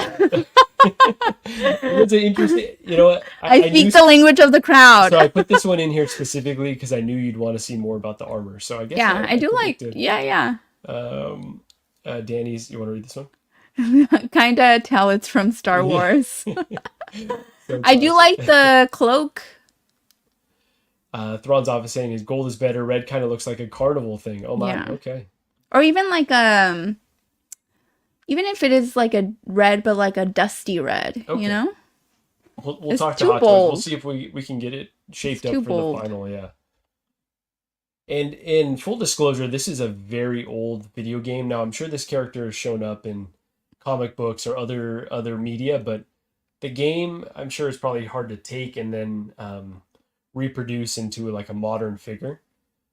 It's an interesting. You know what? I speak the language of the crowd. So I put this one in here specifically because I knew you'd want to see more about the armor. So I guess Yeah, I do like. predicted. Yeah. Danny's. You want to read this one? Kinda tell it's from Star Wars. So I do like the cloak. Thrawn's office saying his gold is better. Red kind of looks like a carnival thing. Oh my. Yeah. Okay. Or even like even if it is like a red, but like a dusty red, Okay. you know? We'll It's talk to too Hot Toys. We'll bold. see if we can get it shaped It's up too for bold. the final. Yeah. And in full disclosure, this is a very old video game. Now I'm sure this character has shown up in comic books or other media, but the game I'm sure is probably hard to take and then reproduce into like a modern figure.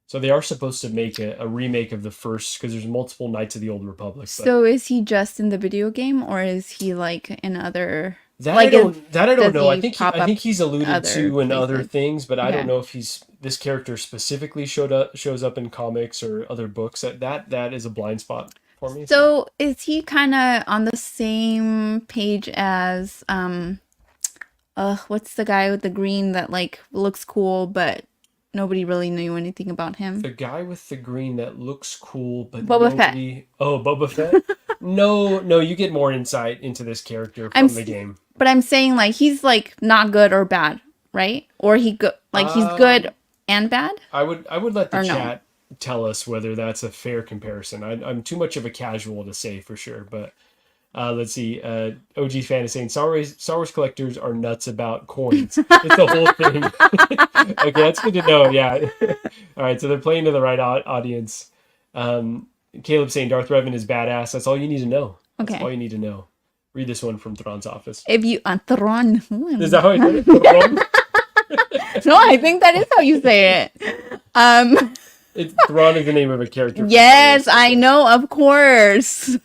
So they are supposed to make a remake of the first because there's multiple Knights of the Old Republic. But So is he just in the video game, or is he like in other? that like, I don't does know. I he think pop up he's alluded other to in other places? things, but I Okay. don't know if this character specifically shows up in comics or other books. That is a blind spot for me. So is he kind of on the same page as what's the guy with the green that like looks cool, but nobody really knew anything about him? The guy with the green that looks cool, but Boba Fett. nobody... Oh, Boba Fett? No, you get more insight into this character from the game. But I'm saying like he's like not good or bad, right? Or he's good and bad? I would let the Or no? chat tell us whether that's a fair comparison. I'm too much of a casual to say for sure, but let's see. OG fan is saying Star Wars collectors are nuts about coins. It's the whole thing. Okay, that's good to know. Yeah. All right, so they're playing to the right audience. Caleb saying Darth Revan is badass. That's all you need to know. That's Okay. all you need to know. Read this one from Thrawn's office. If you Thrawn. Is that how I did it? Thrawn? No, I think that is how you say it. Thrawn is the name of a character. Yes, I know, of course.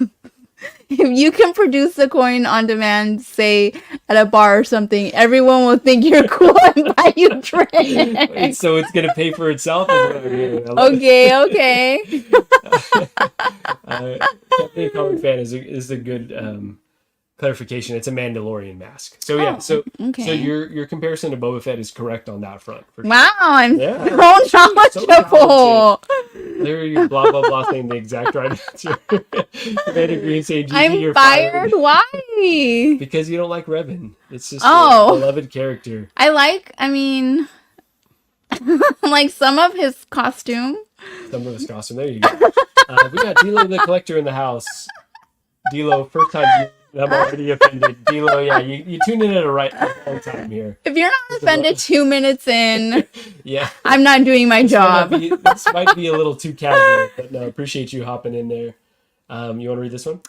If you can produce the coin on demand, say at a bar or something, everyone will think you're cool and buy you Wait, drinks. so it's gonna pay for itself? Is what I'm hearing. I love it. Okay. Captain Comic Fan is a good clarification. It's a Mandalorian mask. So yeah, Oh, so okay. your comparison to Boba Fett is correct on that front. For sure. Wow, I'm Yeah. so knowledgeable. There you blah blah blah saying the exact right answer. Commander Green saying, "Gigi, I'm you're fired. Why? because you don't like Revan. It's just Oh. a beloved character. I mean, like some of his costume. Some of his costume. There you go. We got D'Lo the Collector in the house. D'Lo, first time I'm already offended. D'Lo, yeah, you tuned in at a wrong time here. If you're not offended 2 minutes in, Yeah. I'm not doing my job. This might be a little too casual, but no, appreciate you hopping in there. You want to read this one?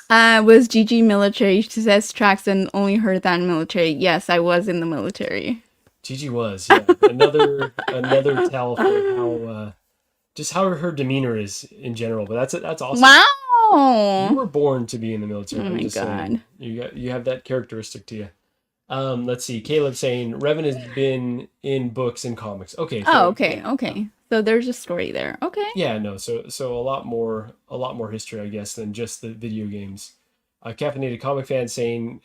Was Gigi military? She says tracks and only heard that in military. Yes, I was in the military. Gigi was, yeah. Another tell for how just how her demeanor is in general. But that's awesome. You Wow. were born to be in the military. Oh I'm my just saying. God. You have that characteristic to you. Let's see. Caleb saying Revan has been in books and comics. Okay. Oh, so- okay. So there's a story there. Okay. Yeah, no. So a lot more history, I guess, than just the video games. Caffeinated Comic Fan saying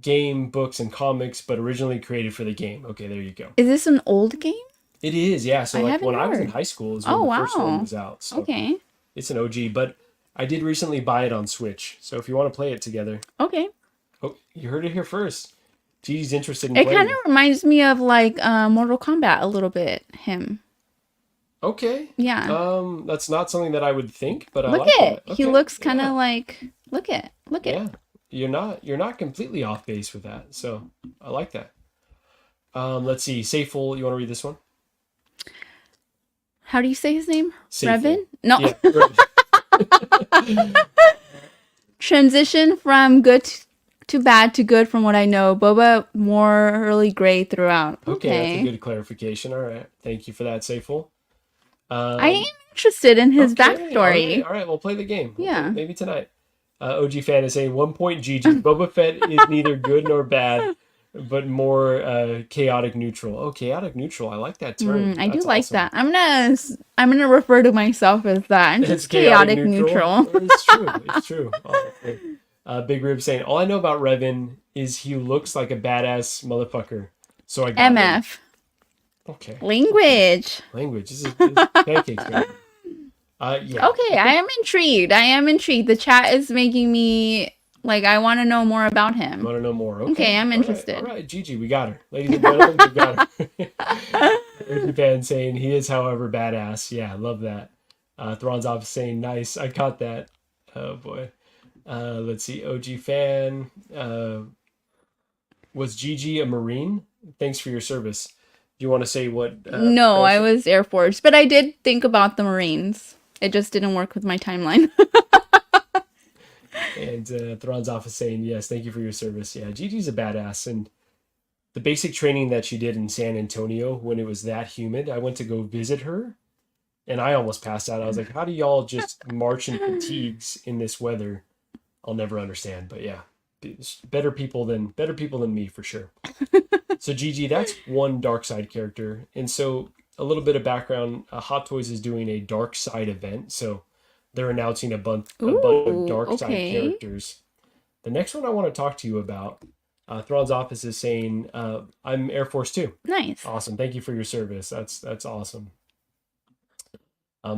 game, books, and comics, but originally created for the game. Okay, there you go. Is this an old game? It is, yeah. So I like haven't when I was in heard. high school is when Oh, the first one wow. was out. So Okay. it's an OG, but I did recently buy it on Switch. So if you want to play it together. Okay. Oh, you heard it here first. Gigi's interested in It playing kind of reminds me of like Mortal Kombat a little bit. Him. Okay. Yeah. That's not something that I would think, but I Look like it. that. He Okay. looks kind of Yeah. like. Look it. Look it. Yeah. You're not completely off base with that. So I like that. Let's see. Sayful, you want to read this one? How do you say his name? Sayful. Revan? No. Yeah. Transition from good to bad to good from what I know. Boba more early gray throughout. Okay, that's a good clarification. All right. Thank you for that, Sayful. I am interested in his backstory. All right, we'll play the game. Yeah. Maybe tonight. OG fan is saying 1 point Gigi. Boba Fett is neither good nor bad, but more chaotic neutral. Oh, chaotic neutral. I like that term. I do That's like awesome. that. I'm gonna refer to myself as that. I'm It's just chaotic neutral. It's true. It's true. Big Rib saying, all I know about Revan is he looks like a badass motherfucker. So I got him. MF. Okay. Language. Language. This is pancakes. Man. Yeah. Okay, I am intrigued. The chat is making me like I want to know more about him. Want to know more? Okay, I'm interested. All right, Gigi, we got her. Ladies and gentlemen, we got her. OG fan saying he is, however, badass. Yeah, I love that. Thrawn's office saying nice. I caught that. Oh boy. Let's see. OG fan. Was Gigi a Marine? Thanks for your service. Do you want to say what? No, I was Air Force, but I did think about the Marines. It just didn't work with my timeline. And Thrawn's office saying, yes, thank you for your service. Yeah, Gigi's a badass. And the basic training that she did in San Antonio when it was that humid, I went to go visit her and I almost passed out. I was like, how do y'all just march in fatigues in this weather? I'll never understand. But yeah, better people than me for sure. So Gigi, that's one dark side character. And so a little bit of background, Hot Toys is doing a dark side event. So they're announcing a bunch of dark side characters. The next one I want to talk to you about, Thrawn's office is saying, I'm Air Force 2. Nice. Awesome. Thank you for your service. That's awesome.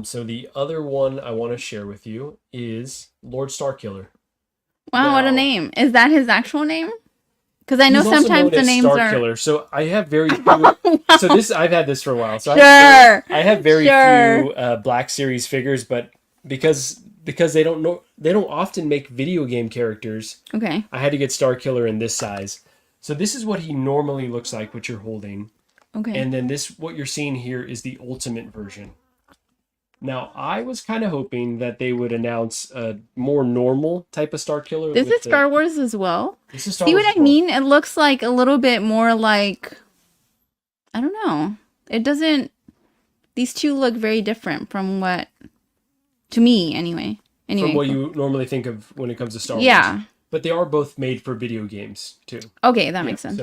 So the other one I want to share with you is Lord Starkiller. Wow, what a name. Is that his actual name? Because I know sometimes the names Starkiller. So I have very few. So I've had this for a while. So sure. I have very few Black Series figures, but because they don't often make video game characters. Okay. I had to get Starkiller in this size. So this is what he normally looks like, what you're holding. Okay. And then what you're seeing here is the ultimate version. Now, I was kind of hoping that they would announce a more normal type of Starkiller. This is Star Wars as well. This is Star See Wars what I mean? It looks like a little bit more like, I don't know. It doesn't, these two look very different from what, to me anyway. From what you normally think of when it comes to Star Wars. Yeah. But they are both made for video games too. Okay, that makes sense.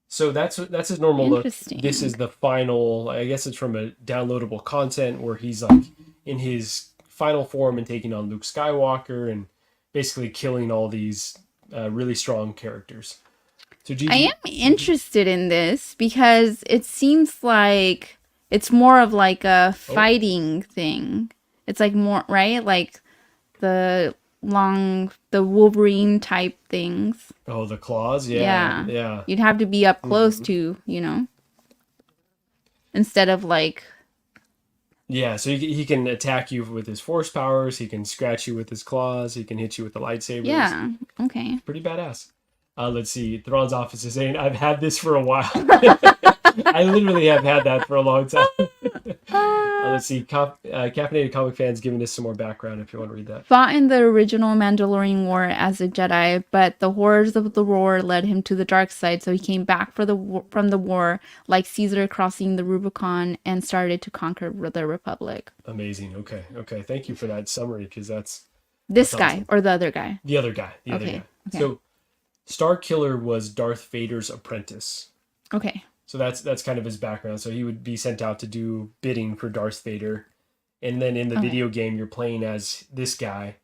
So that's his normal look. Interesting. This is the final, I guess it's from a downloadable content where he's like in his final form and taking on Luke Skywalker and basically killing all these really strong characters. So Gigi, I am interested in this because it seems like it's more of like a fighting thing. It's like more, right? Like the Wolverine type things. Oh, the claws? Yeah. You'd have to be up close to, instead of like... Yeah, so he can attack you with his force powers, he can scratch you with his claws, he can hit you with the lightsabers. Yeah, okay. Pretty badass. Let's see, Thrawn's office is saying, I've had this for a while. I literally have had that for a long time. Let's see, Caffeinated Comic Fans giving us some more background if you want to read that. Fought in the original Mandalorian War as a Jedi, but the horrors of the war led him to the dark side, so he came back from the war like Caesar crossing the Rubicon and started to conquer the Republic. Amazing. Okay. Thank you for that summary, because that's guy awesome. Or the other guy? The other guy. Okay. So Starkiller was Darth Vader's apprentice. Okay. So that's kind of his background. So he would be sent out to do bidding for Darth Vader. And then in the video game, you're playing as this guy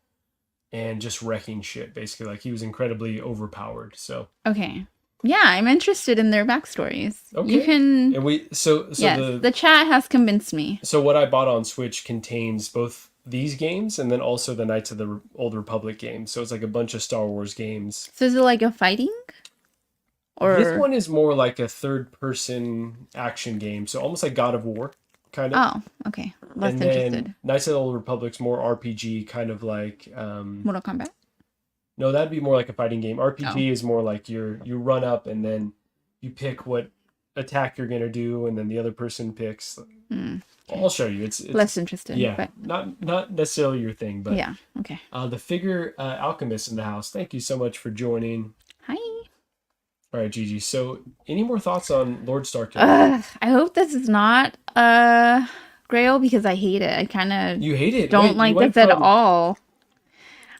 and just wrecking shit, basically. Like, he was incredibly overpowered. So okay. Yeah, I'm interested in their backstories. Okay. You can. And Yes, the chat has convinced me. So what I bought on Switch contains both these games and then also the Knights of the Old Republic games. So it's like a bunch of Star Wars games. So is it like a fighting? Or This one is more like a third-person action game, so almost like God of War, kind of. Oh, okay. Less And interested. then Knights of the Old Republic's more RPG, kind of like Mortal Kombat? no, that'd be more like a fighting game. RPG Oh. is more like you run up and then you pick what attack you're gonna do, and then the other person picks. I'll show you. It's Less interested. yeah, But not necessarily your thing, but yeah, okay. the figure alchemist in the house. Thank you so much for joining. Hi. All right, Gigi. So, any more thoughts on Lord Starkiller? I hope this is not Grail because I hate it. I kind of You hate it? don't Wait, you like went this at from- all.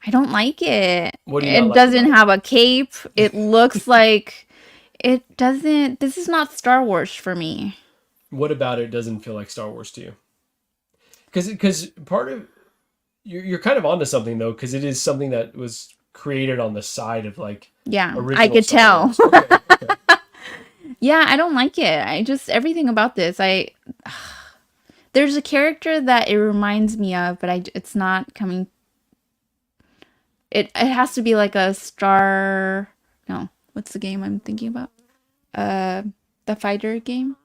I don't like it. What do you It not like doesn't about it? have a cape. It looks like it doesn't. This is not Star Wars for me. What about it doesn't feel like Star Wars to you? Because part of you're kind of onto something though, because it is something that was created on the side of like Yeah, original I could Star tell. Wars. Okay. Yeah, I don't like it. I just everything about this. There's a character that it reminds me of, but it's not coming. It has to be like a Star. No, what's the game I'm thinking about? The fighter game.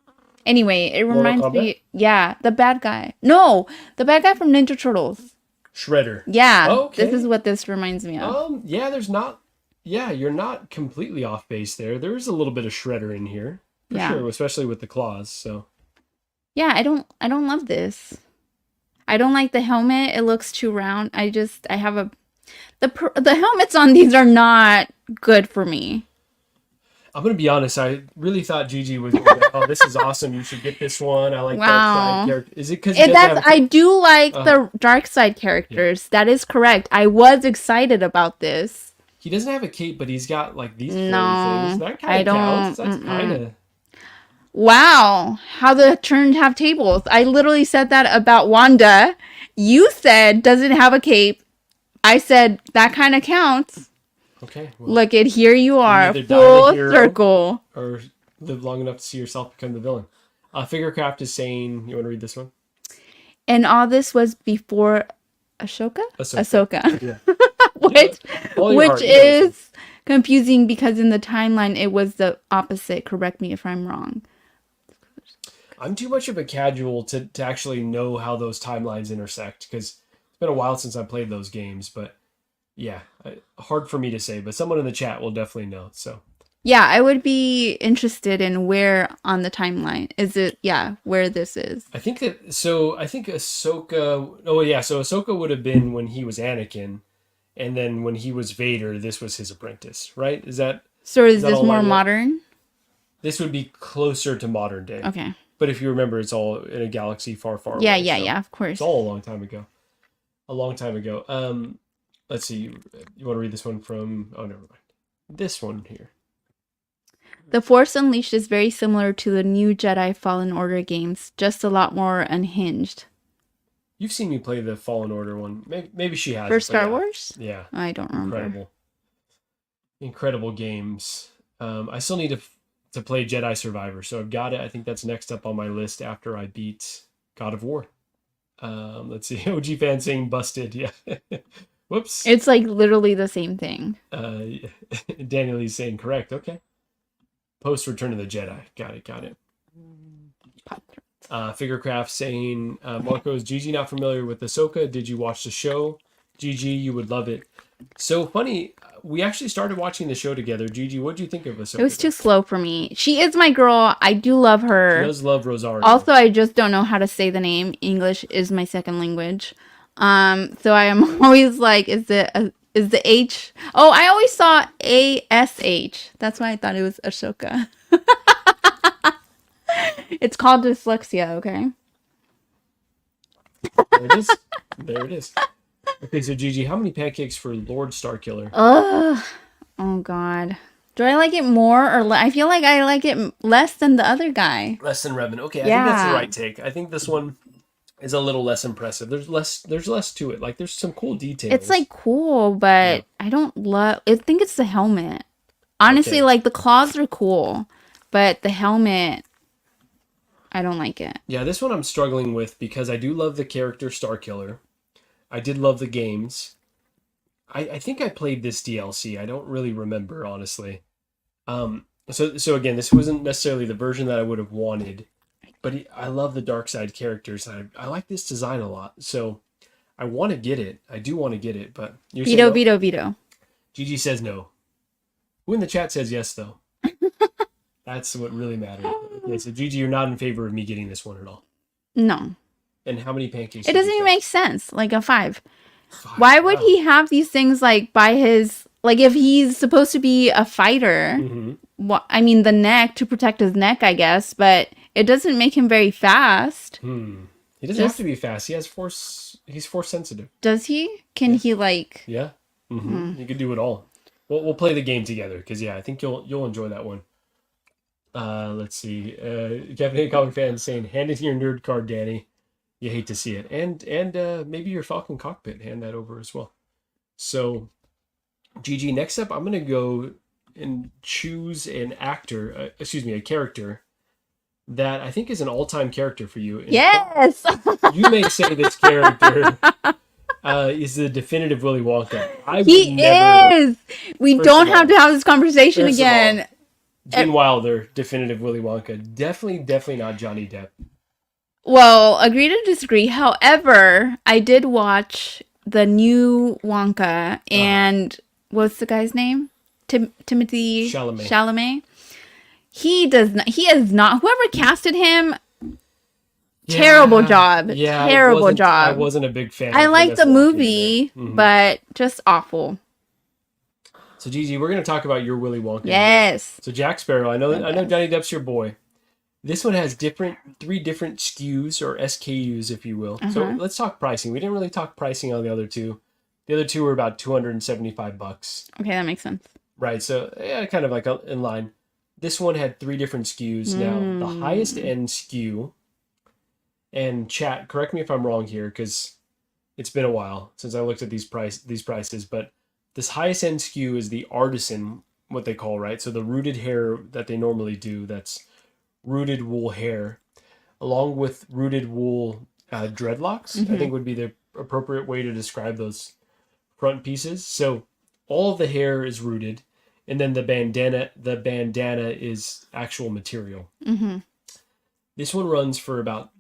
Anyway, it Mortal reminds Kombat? me. Yeah, the bad guy. No, the bad guy from Ninja Turtles. Shredder. Yeah, Okay. this is what this reminds me of. Yeah, you're not completely off base there. There is a little bit of Shredder in here. For Yeah. sure, especially with the claws, so. Yeah, I don't love this. I don't like the helmet. It looks too round. I have the helmets on these are not good for me. I'm gonna be honest. I really thought Gigi was going to, oh, this is awesome. You should get this one. I like Wow. Dark Side character. Is it because I do like the dark side characters. That is correct. I was excited about this. he doesn't have a cape, but he's got like these floaty No, things. That I kind of don't- counts. That's kind of. Wow, how the turned have tables. I literally said that about Wanda. You said doesn't have a cape. I said that kind of counts. Okay. Well, Look at here you are, either die the full hero. circle. or live long enough to see yourself become the villain. Figurecraft is saying, you want to read this one? And all this was before Ahsoka? Ahsoka. Yeah. Follow your heart, which you know this is confusing because in the timeline it was the opposite. Correct me if I'm wrong. I'm too much of a casual to actually know how those timelines intersect because it's been a while since I played those games. But yeah, hard for me to say. But someone in the chat will definitely know. So Yeah, I would be interested in where on the timeline is it. Yeah, where this is. I think Ahsoka. Oh yeah, so Ahsoka would have been when he was Anakin, and then when he was Vader, this was his apprentice, right? Is that? So is that this all more lined up? modern? This would be closer to modern day. Okay. But if you remember, it's all in a galaxy far, far Yeah, away. yeah, so yeah. Of course. It's all a long time ago. Let's see. You want to read this one from? Oh, never mind. This one here. The Force Unleashed is very similar to the new Jedi Fallen Order games, just a lot more unhinged. You've seen me play the Fallen Order one. Maybe she has. For but Star yeah. Wars? Yeah. I don't remember. Incredible games. I still need to play Jedi Survivor, so I've got it. I think that's next up on my list after I beat God of War. Let's see. OG fan saying busted. Yeah. Whoops. It's like literally the same thing. Daniel Lee's saying correct. Okay. Post Return of the Jedi. Got it. Figurecraft saying, Marco, is Gigi not familiar with Ahsoka? Did you watch the show? Gigi, you would love it. So funny, we actually started watching the show together. Gigi, what do you think of Ahsoka? It was too slow for me. She is my girl. I do love her. She does love Rosario. Also, I just don't know how to say the name. English is my second language. So I am always like, is the H? Oh, I always saw ASH. That's why I thought it was Ashoka. It's called dyslexia, okay? There it is. Okay, so Gigi, how many pancakes for Lord Starkiller? Ugh. Oh, God. Do I like it more or I feel like I like it less than the other guy. Less than Revan. Okay, I think Yeah. that's the right take. I think this one is a little less impressive. There's less to it. Like there's some cool details. It's like cool, but I don't love. I think it's the helmet. Honestly, Okay. like the claws are cool, but the helmet, I don't like it. Yeah, this one I'm struggling with because I do love the character Starkiller. I did love the games. I think I played this DLC. I don't really remember, honestly. So again, this wasn't necessarily the version that I would have wanted, but I love the dark side characters. I like this design a lot, so I want to get it. I do want to get it, but you're saying Veto, no? veto, veto. Gigi says no. Who in the chat says yes, though? That's what really matters. Okay, so Gigi, you're not in favor of me getting this one at all. No. And how many pancakes? It did doesn't you even say? make sense. Like a 5. 5. Why would Wow. he have these things like by his, like if he's supposed to be a fighter, I mean the neck to protect his neck, I guess, but it doesn't make him very fast. He doesn't have to be fast. He has force. He's force sensitive. Does he? Can he like? Yeah. You could do it all. We'll play the game together because I think you'll enjoy that one. Let's see. Captain Comic fan saying, "Hand in your nerd card, Danny. You hate to see it, and maybe your Falcon cockpit. Hand that over as well." So, Gigi, next up, I'm gonna go and choose an actor. A character that I think is an all-time character for you. And Yes. you may say this character is the definitive Willy Wonka. I would He never. is. We First don't of have all- to have this conversation first of again. Gene Wilder, definitive Willy Wonka. Definitely not Johnny Depp. Well, agree to disagree. However, I did watch the new Wonka, and what's the guy's name? Timothy Chalamet. He does not. He is not. Whoever casted him, terrible job. Yeah, Terrible I job. wasn't a big fan. I of like the Vanessa Hudgens movie, either. but just awful. So Gigi, we're going to talk about your Willy Wonka. Yes. So Jack Sparrow, I know Johnny Depp's your boy. This one has 3 different SKUs or SKUs, if you will. So let's talk pricing. We didn't really talk pricing on the other two. The other two were about $275. Okay, that makes sense. Right. So kind of like in line. This one had 3 different SKUs. Now the highest end SKU, and chat, correct me if I'm wrong here, because it's been a while since I looked at these prices, but this highest end SKU is the artisan, what they call, right? So the rooted hair that they normally do, that's rooted wool hair, along with rooted wool dreadlocks, I think would be the appropriate way to describe those front pieces. So all of the hair is rooted, and then the bandana is actual material. This one runs for about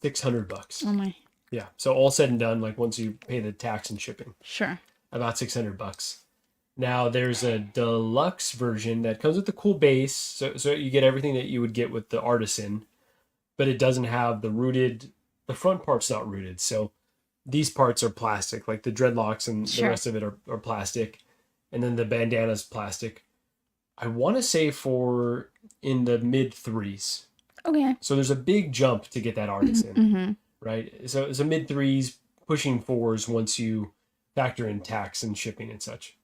$600. Oh my. Yeah. So all said and done, like once you pay the tax and shipping, Sure. about $600. Now there's a deluxe version that comes with the cool base, so you get everything that you would get with the artisan, but it doesn't have the front part's not rooted. So these parts are plastic, like the dreadlocks and the rest of it are plastic, and then the bandana's plastic. I want to say for in the mid 3s. Okay. So there's a big jump to get that artisan, right? So it's a mid 3s pushing 4s once you factor in tax and shipping and such.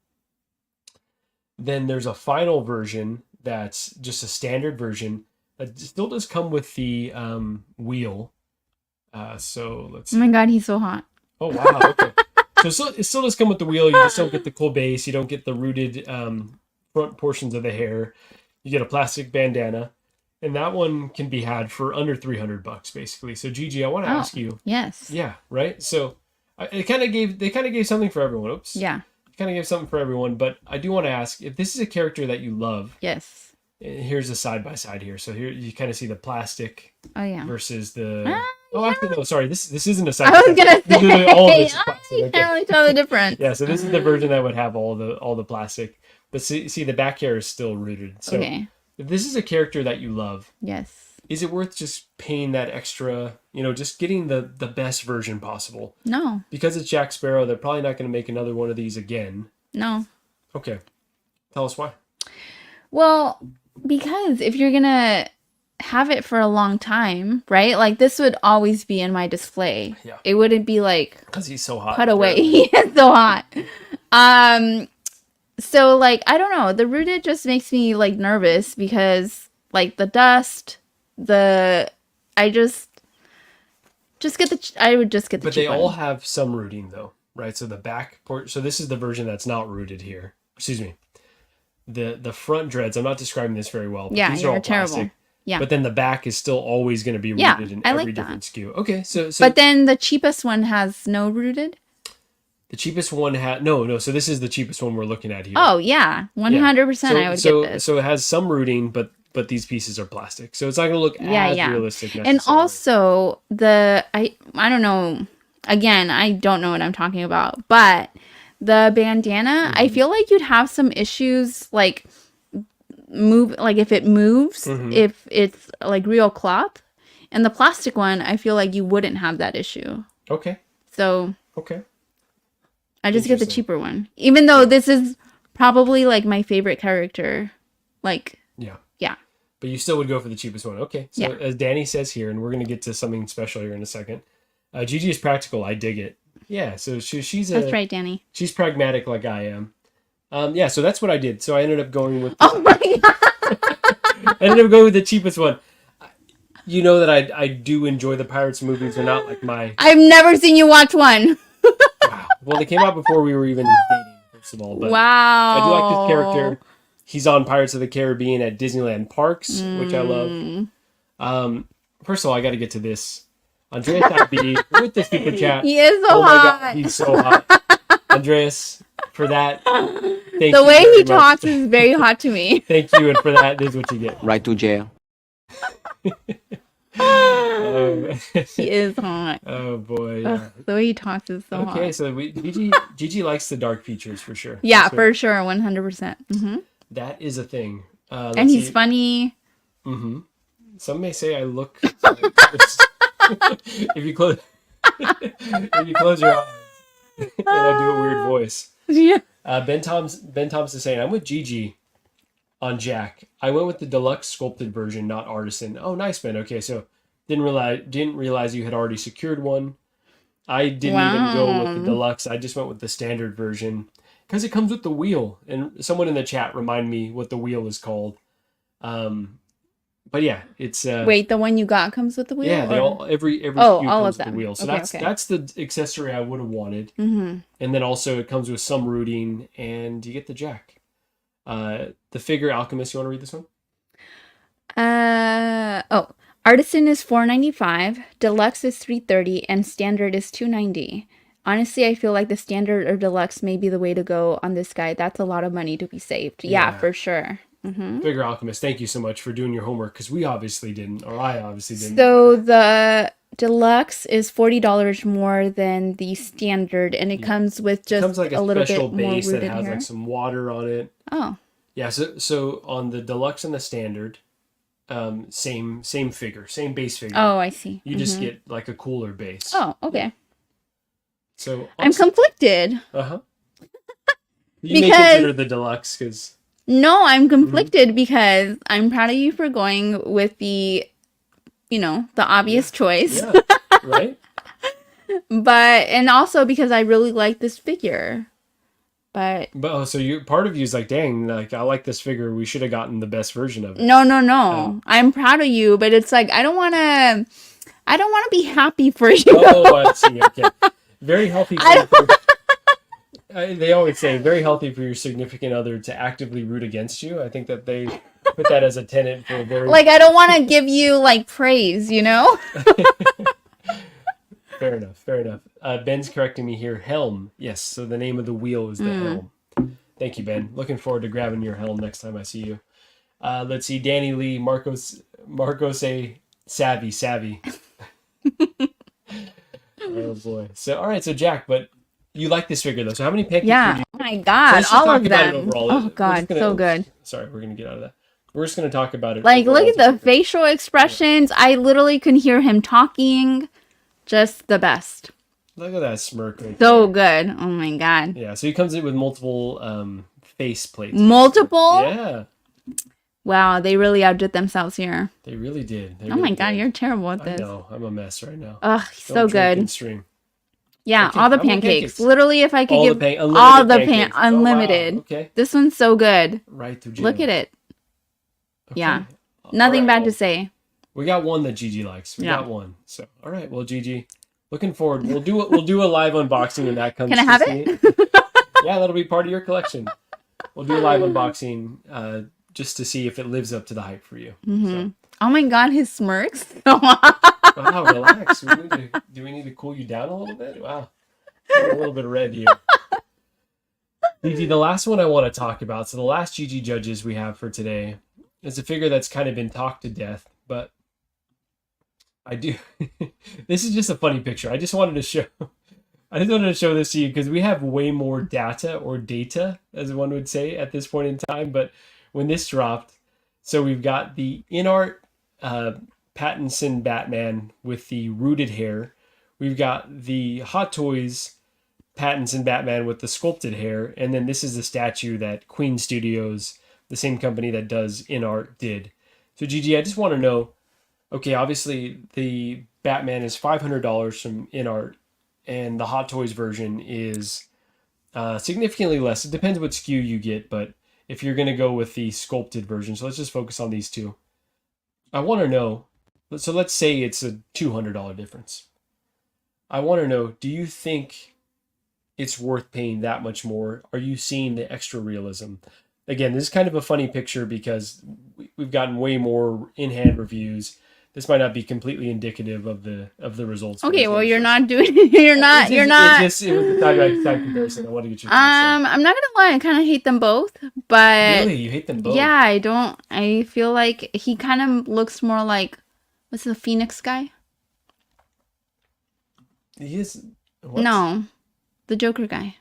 Then there's a final version that's just a standard version that still does come with the wheel. So let's see. Oh my god, he's so hot. Oh, wow. Okay. So it still does come with the wheel. You just don't get the cool base. You don't get the rooted front portions of the hair. You get a plastic bandana. And that one can be had for under $300, basically. So Gigi, I want to ask you. Yes. Yeah, right? So they kind of gave something for everyone. Oops. Yeah. Kind of gave something for everyone, but I do want to ask if this is a character that you love. Yes. Here's a side by side here. So here you kind of see the plastic Oh yeah. versus the. yeah. Actually, no. Sorry, this isn't a side. I was gonna say. Literally all of this is plastic. You Okay. can't really tell the difference. Yeah, so this is the version that would have all the plastic, but see the back hair is still rooted. So Okay. if this is a character that you love, Yes. is it worth just paying that extra? Just getting the best version possible. No. Because it's Jack Sparrow, they're probably not going to make another one of these again. No. Okay, tell us why. Well, because if you're gonna have it for a long time, right? Like this would always be in my display. Yeah. It wouldn't be like Because he's so hot. put away. He is so hot. So like I don't know. The rooted just makes me like nervous because like the dust, I would just get the But they cheap all one. have some rooting though, right? So the back port. So this is the version that's not rooted here. Excuse me. the front dreads. I'm not describing this very well. But Yeah, these are all you're terrible. plastic. Yeah. But then the back is still always going to be Yeah, rooted in I every like that. different SKU. Okay, so But then the cheapest one has no rooted. the cheapest one had no. So this is the cheapest one we're looking at here. Oh yeah, 100%. I would get this. So it has some rooting, but these pieces are plastic, so it's not going to look as realistic. And necessarily. also I don't know. Again, I don't know what I'm talking about, but the bandana, I feel like you'd have some issues like if it moves, if it's like real cloth, and the plastic one, I feel like you wouldn't have that issue. Okay. So Okay. I just get the cheaper one, even though this is probably like my favorite character. Like Yeah. yeah. But you still would go for the cheapest one. Okay. So Yeah. as Danny says here, and we're going to get to something special here in a second. Gigi is practical. I dig it. Yeah. So she's That's right, Danny. She's pragmatic like I am. Yeah. So that's what I did. So I ended up going with. Oh my god. I ended up going with the cheapest one. You know that I do enjoy the Pirates movies. They're not like my. I've never seen you watch one. Wow. Well, they came out before we were even dating, first of all. But Wow. I do like this character. He's on Pirates of the Caribbean at Disneyland Parks, which I love. First of all, I got to get to this. Andreas IB with the super chat. He is so Oh my hot. God, he's so hot. Andreas, for that, thank you The way very he much. talks is very hot to me. Thank you, and for that, this is what you get. Right to jail. He is hot. Oh boy. Yeah. Ugh, the way he talks is so hot. Okay, so Gigi likes the dark features for sure. Yeah, That's for sure, 100%. that is a thing. And he's funny. Some may say I look. if you close, if you close your eyes, and I do a weird voice. Yeah. Ben Thomas is saying I'm with Gigi on Jack. I went with the deluxe sculpted version, not artisan. Oh, nice, Ben. Okay, so didn't realize you had already secured one. I didn't even go with the deluxe. I just went with the standard version because it comes with the wheel. And someone in the chat remind me what the wheel is called. But yeah, it's Wait, the one you got comes with the wheel? yeah. They or- all every Oh, SKU all comes of with the them. wheel. So Okay, that's the accessory I would have wanted. And then also it comes with some rooting, and you get the jack. The figure Alchemist. You want to read this one? Artisan is $4.95, deluxe is $3.30, and standard is $2.90. Honestly, I feel like the standard or deluxe may be the way to go on this guy. That's a lot of money to be saved. Yeah, for sure. Figure Alchemist. Thank you so much for doing your homework because we obviously didn't, or I obviously didn't. So the deluxe is $40 more than the standard, and it comes with it just comes like a little special bit more base that rooted has here. like some water on it. Oh, Yeah. So on the deluxe and the standard, same figure, same base figure. oh, I see. You just get like a cooler base. Oh, okay. So I'm conflicted. You may Because- consider the deluxe because No, I'm conflicted because I'm proud of you for going with the, the obvious choice. yeah, right. But, and also because I really like this figure. But But so you part of you is like, dang, like I like this figure. We should have gotten the best version of it. no. I'm proud of you, but it's like, I don't want to be happy for you. Oh, I see. Okay, very healthy. They always say very healthy for your significant other to actively root against you. I think that they put that as a tenet for a very Like, I don't want to give you like praise, you know? Fair enough. Ben's correcting me here. Helm. Yes, so the name of the wheel is the helm. Thank you, Ben. Looking forward to grabbing your helm next time I see you. Let's see. Danny Lee, Marco say savvy. Oh boy. So all right, so Jack, but you like this figure though. So how many pancakes Yeah. would you Oh my God. Let's just All talk of about it them. overall. Oh We're God. just gonna- So good. Sorry, we're gonna get out of that. We're just gonna talk about it. Like, look overall. at the facial expressions. I literally can hear him talking. Just the best. Look at that smirk. Right So good. Oh my God. there. Yeah, so he comes in with multiple face plates. Multiple? Yeah, Wow. They really outdid themselves here. they really did. They Oh my really God. did. You're terrible at I this. know. I'm a mess right now. Ugh. Don't So drink good. and stream. Yeah. Okay, all the how many pancakes. pancakes? Literally, if I could All give the all the pancakes. Oh, wow. unlimited. Okay. This one's so good. Right to jail. Look at it. Okay. Yeah. Nothing All right, bad well, to say. We got one that Gigi likes. We Yeah. got one. So all right. Well, Gigi, looking forward. We'll do a live unboxing when that comes. Can I to have see it? Yeah, that'll be part of your collection. we'll do a live unboxing just to see if it lives up to the hype for you. So. Oh my god, his smirks. Wow, relax. Do we need to cool you down a little bit? Wow. A little bit red here. Gigi, the last one I want to talk about, so the last Gigi judges we have for today is a figure that's kind of been talked to death, but I do. This is just a funny picture. I just wanted to show this to you because we have way more data, as one would say at this point in time. But when this dropped, so we've got the InArt Pattinson Batman with the rooted hair. We've got the Hot Toys Pattinson Batman with the sculpted hair. And then this is the statue that Queen Studios, the same company that does InArt, did. So Gigi, I just want to know, okay, obviously the Batman is $500 from InArt, and the Hot Toys version is significantly less. It depends what SKU you get, but if you're going to go with the sculpted version, so let's just focus on these two. I want to know, so let's say it's a $200 difference. I want to know, do you think it's worth paying that much more? Are you seeing the extra realism? Again, this is kind of a funny picture because we've gotten way more in-hand reviews. This might not be completely indicative of the results. Okay, well, you're not doing. You're not. It was a side comparison. I want to get your thoughts on. I'm not gonna lie. I kind of hate them both, but Really, you hate them both? yeah, I don't. I feel like he kind of looks more like, what's the Phoenix guy? He is. What? No, the Joker guy.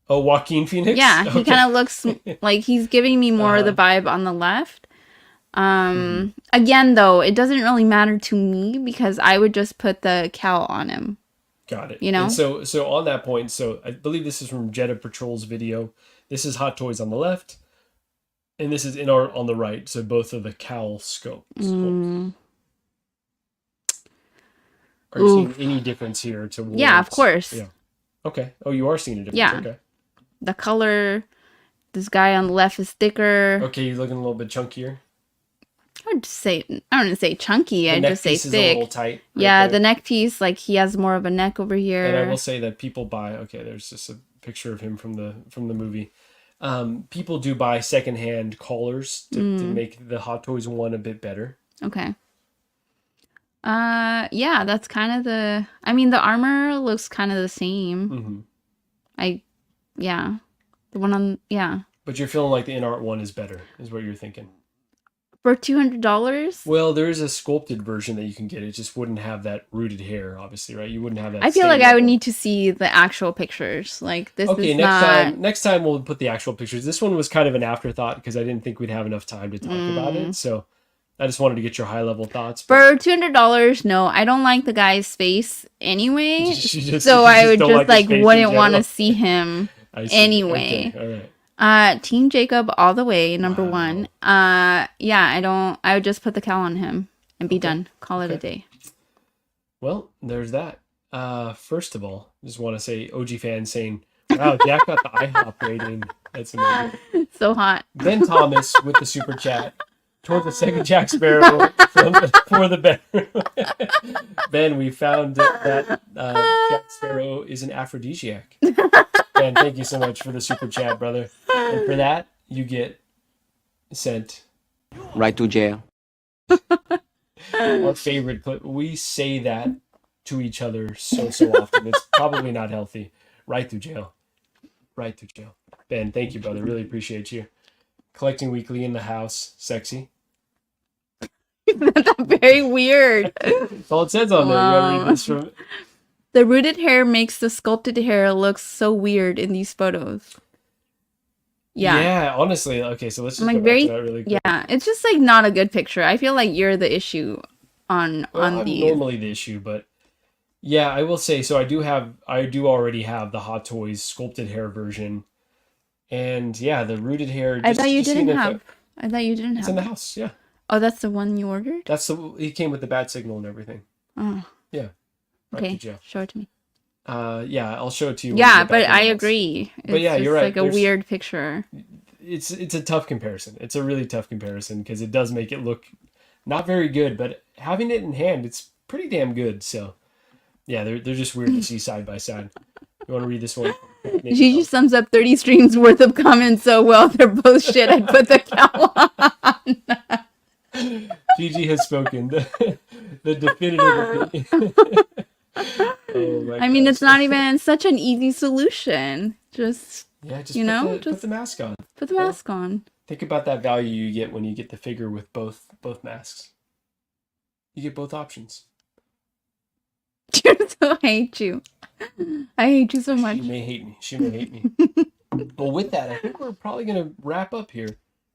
Oh, Joaquin Phoenix. Yeah, he Okay. kind of looks like he's giving me more of the vibe on the left. Again, though, it doesn't really matter to me because I would just put the cowl on him. Got it. You know? And so on that point, so I believe this is from Jetta Patrol's video. This is Hot Toys on the left, and this is InArt on the right. So both of the cowl scopes. Are you seeing any difference here? Yeah, of course. Yeah. Okay. Oh, you are seeing a difference. Yeah. Okay. The color, this guy on the left is thicker. Okay, you're looking a little bit chunkier. I would say, I wouldn't say chunky. I'd just say Is a little thick. tight. Yeah, there. the neck piece, like he has more of a neck over here. And I will say that people buy. Okay, there's just a picture of him from the movie. People do buy secondhand collars to make the Hot Toys one a bit better. Okay. Yeah, that's kind of the. I mean, the armor looks kind of the same. Yeah, the one on But you're feeling like the InArt one is better, is what you're thinking. For $200. Well, there is a sculpted version that you can get. It just wouldn't have that rooted hair, obviously, right? You wouldn't have that. I feel like I would need to see the actual pictures. Like this Okay, is not. next time we'll put the actual pictures. This one was kind of an afterthought because I didn't think we'd have enough time to talk about it. So I just wanted to get your high level thoughts. For $200, no, I don't like the guy's face anyway. You so I would don't just his face in wouldn't want to general? see him I see. anyway. Okay, all right. Team Jacob all the way, number one. Yeah, I would just put the cowl on him and be done. Call it a day. Well, there's that. First of all, just want to say OG fans saying, wow, Jack got the IHOP rating. That's amazing. So hot. Ben Thomas with the super chat. Towards the second Jack Sparrow for the bedroom. Ben, we found that Jack Sparrow is an aphrodisiac. Ben, thank you so much for the super chat, brother. And for that, you get sent right to jail. our favorite clip. We say that to each other so often. It's probably not healthy. Right to jail. Right to jail. Ben, thank you, brother. Really appreciate you. Collecting weekly in the house. Sexy. That's very weird. That's all it says on there. You gotta read this from... The rooted hair makes the sculpted hair look so weird in these photos. Yeah. Yeah, honestly. Okay, so let's just I'm go like back to that really quick. Yeah, it's just like not a good picture. I feel like you're the issue on I'm these. normally the issue, but yeah, I will say so. I do already have the Hot Toys sculpted hair version, and yeah, the rooted hair. I thought you didn't have. It's in the house. Yeah. Oh, that's the one you ordered? He came with the bat signal and everything. Oh. Yeah. Right Okay. to jail. Show it to me. Yeah, I'll show it to you. Yeah, but I agree. But yeah, you're right. It's like a weird picture. It's a tough comparison. It's a really tough comparison because it does make it look not very good, but having it in hand, it's pretty damn good. So yeah, they're just weird to see side by side. You want to read this one? Gigi sums up 30 streams worth of comments so well. They're both shit. I put the cow on. Gigi has spoken. The definitive opinion. Oh my I mean, gosh. it's not even such an easy solution. Just Yeah, just you know, put just the mask on. put the mask on. Think about that value you get when you get the figure with both masks. You get both options. I hate you. I hate you so much. She may hate me. She may hate me. Well, with that, I think we're probably gonna wrap up here.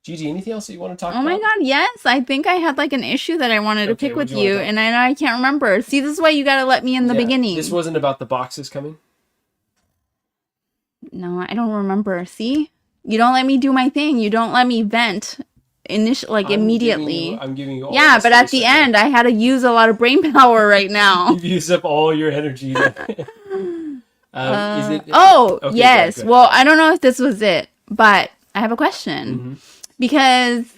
Gigi, anything else that you want to talk Oh about? my god, yes. I think I had like an issue that I wanted to Okay, pick what with do you wanna you, talk- and I can't remember. See, this is why you gotta let me in the Yeah, beginning. This wasn't about the boxes coming. No, I don't remember. See? You don't let me do my thing. You don't let me vent immediately. I'm giving you all Yeah, the but at space the I end, I had to use a lot of brain power right now. You've used up all your energy. Is it? Oh, Okay, yes. good. Well, I don't know if this was it, but I have a question. Mm-hmm. Because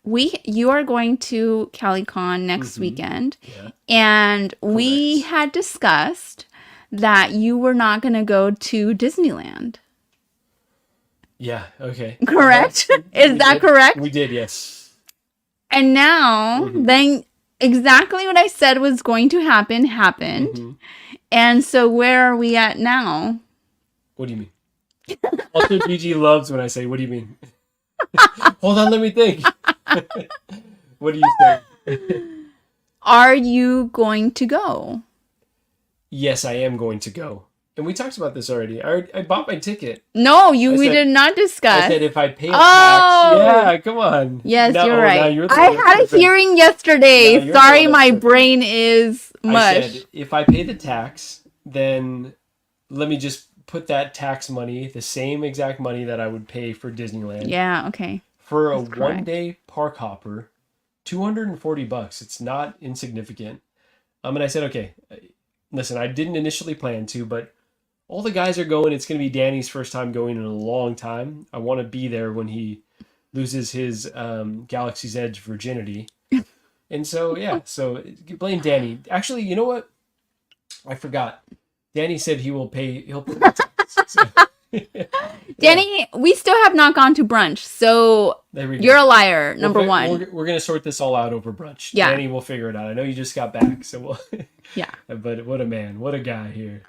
you are going to CaliCon next weekend, Yeah. and we Correct. had discussed that you were not going to go to Disneyland. Yeah. Okay. Correct? We Is that did. correct? We did. Yes. And now, Mm-hmm. then exactly what I said was going to happen happened. Mm-hmm. And so where are we at now? What do you mean? Also, Gigi loves when I say, "What do you mean?" Hold on, let me think. What do you say? Are you going to go? Yes, I am going to go. And we talked about this already. I bought my ticket. No, I we said- did not discuss. I said if I pay a Oh! tax. Yeah, come on. Yes, Now- you're oh, now right. you're the I one had a that's tripping. hearing Now yesterday. you're the Sorry, one my that's tripping. brain is I mush. said if I pay the tax, then let me just put that tax money, the same exact money that I would pay for Disneyland, Yeah, okay. for a That's correct. one-day park hopper, $240. It's not insignificant. And I said, okay, listen, I didn't initially plan to, but all the guys are going. It's going to be Danny's first time going in a long time. I want to be there when he loses his Galaxy's Edge virginity. And so, yeah, so blame Danny. Actually, you know what? I forgot. Danny said he'll pay the tax. So, Danny, we still have not gone to brunch, so there we go. you're a liar, number one. We're going to sort this all out over brunch. Yeah. Danny will figure it out. I know you just got back, so we'll... Yeah. But what a man. What a guy here.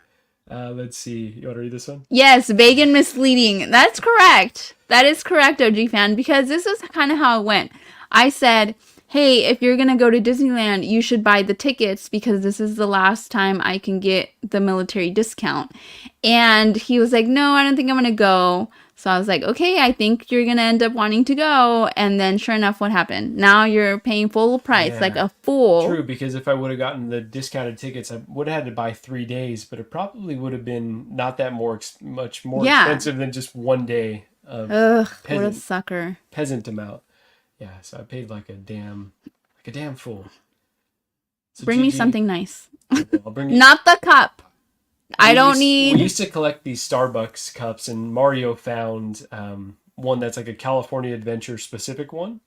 Let's see. You want to read this one? Yes, vague and misleading. That's correct. That is correct, OG fan, because this is kind of how it went. I said, hey, if you're going to go to Disneyland, you should buy the tickets because this is the last time I can get the military discount. And he was like, no, I don't think I'm going to go. So I was like, okay, I think you're going to end up wanting to go. And then sure enough, what happened? Now you're paying full price, Yeah. like a fool. True, because if I would have gotten the discounted tickets, I would have had to buy 3 days, but it probably would have been not that much more Yeah. expensive than just 1 day of Ugh, what a peasant. sucker. peasant amount. Yeah, so I paid like a damn fool. So Bring me Gigi, something nice. I'll bring you. Not the cup. I We don't used- need... We used to collect these Starbucks cups, and Mario found one that's like a California Adventure specific one,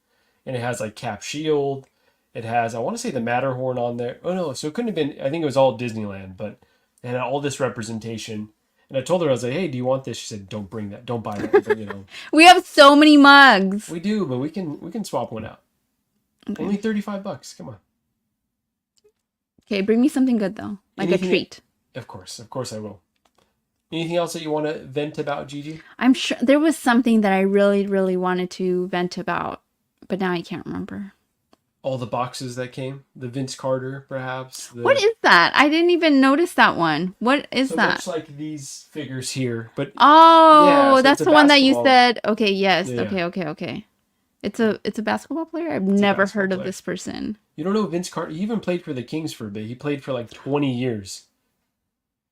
and it has like Cap Shield. It has, I want to say, the Matterhorn on there. Oh no, so it couldn't have been. I think it was all Disneyland, but it had all this representation. And I told her, I was like, "Hey, do you want this?" She said, "Don't bring that. Don't buy that." Bring it home. We have so many mugs. We do, but we can swap one out. Okay. Only $35. Come on. Okay, bring me something good though, like Anything- a treat. Of course I will. Anything else that you want to vent about, Gigi? I'm sure there was something that I really, really wanted to vent about, but now I can't remember. All the boxes that came, the Vince Carter, perhaps. What is that? I didn't even notice that one. What is so that? much like these figures here, but Oh, Yeah, so that's it's a the one that you basketball- said. Okay, yes. Yeah. Okay. It's a basketball player. I've never basketball heard of player. this person. you don't know Vince Carter. He even played for the Kings for a bit. He played for like 20 years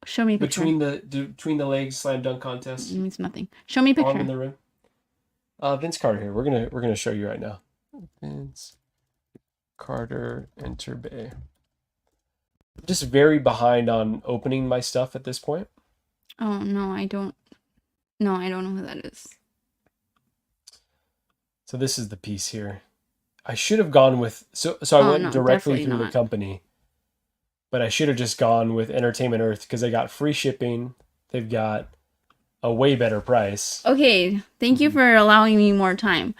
Show me a picture. between the legs slam dunk contest. It means nothing. Show me a Arm in picture. the rim. Vince Carter here. We're gonna show you right now. Vince Carter Enter Bay. I'm just very behind on opening my stuff at this point. Oh no, I don't. No, I don't know who that is. So this is the piece here. I should have gone with I Oh, went no, directly definitely through the not. company. But I should have just gone with Entertainment Earth because they got free shipping. They've got a way better price. Okay, thank you for allowing me more time.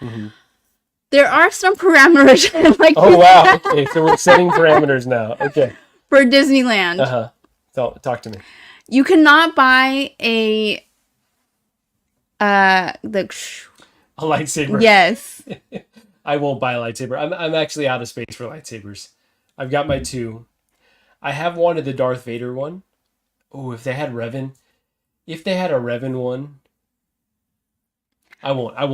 There are some parameters like Oh wow. Okay, so we're setting parameters now. Okay. for Disneyland. So talk to me. You cannot buy a A lightsaber. yes. I won't buy a lightsaber. I'm actually out of space for lightsabers. I've got my 2. I have wanted the Darth Vader one. Oh, if they had Revan. If they had a Revan one. I won't. I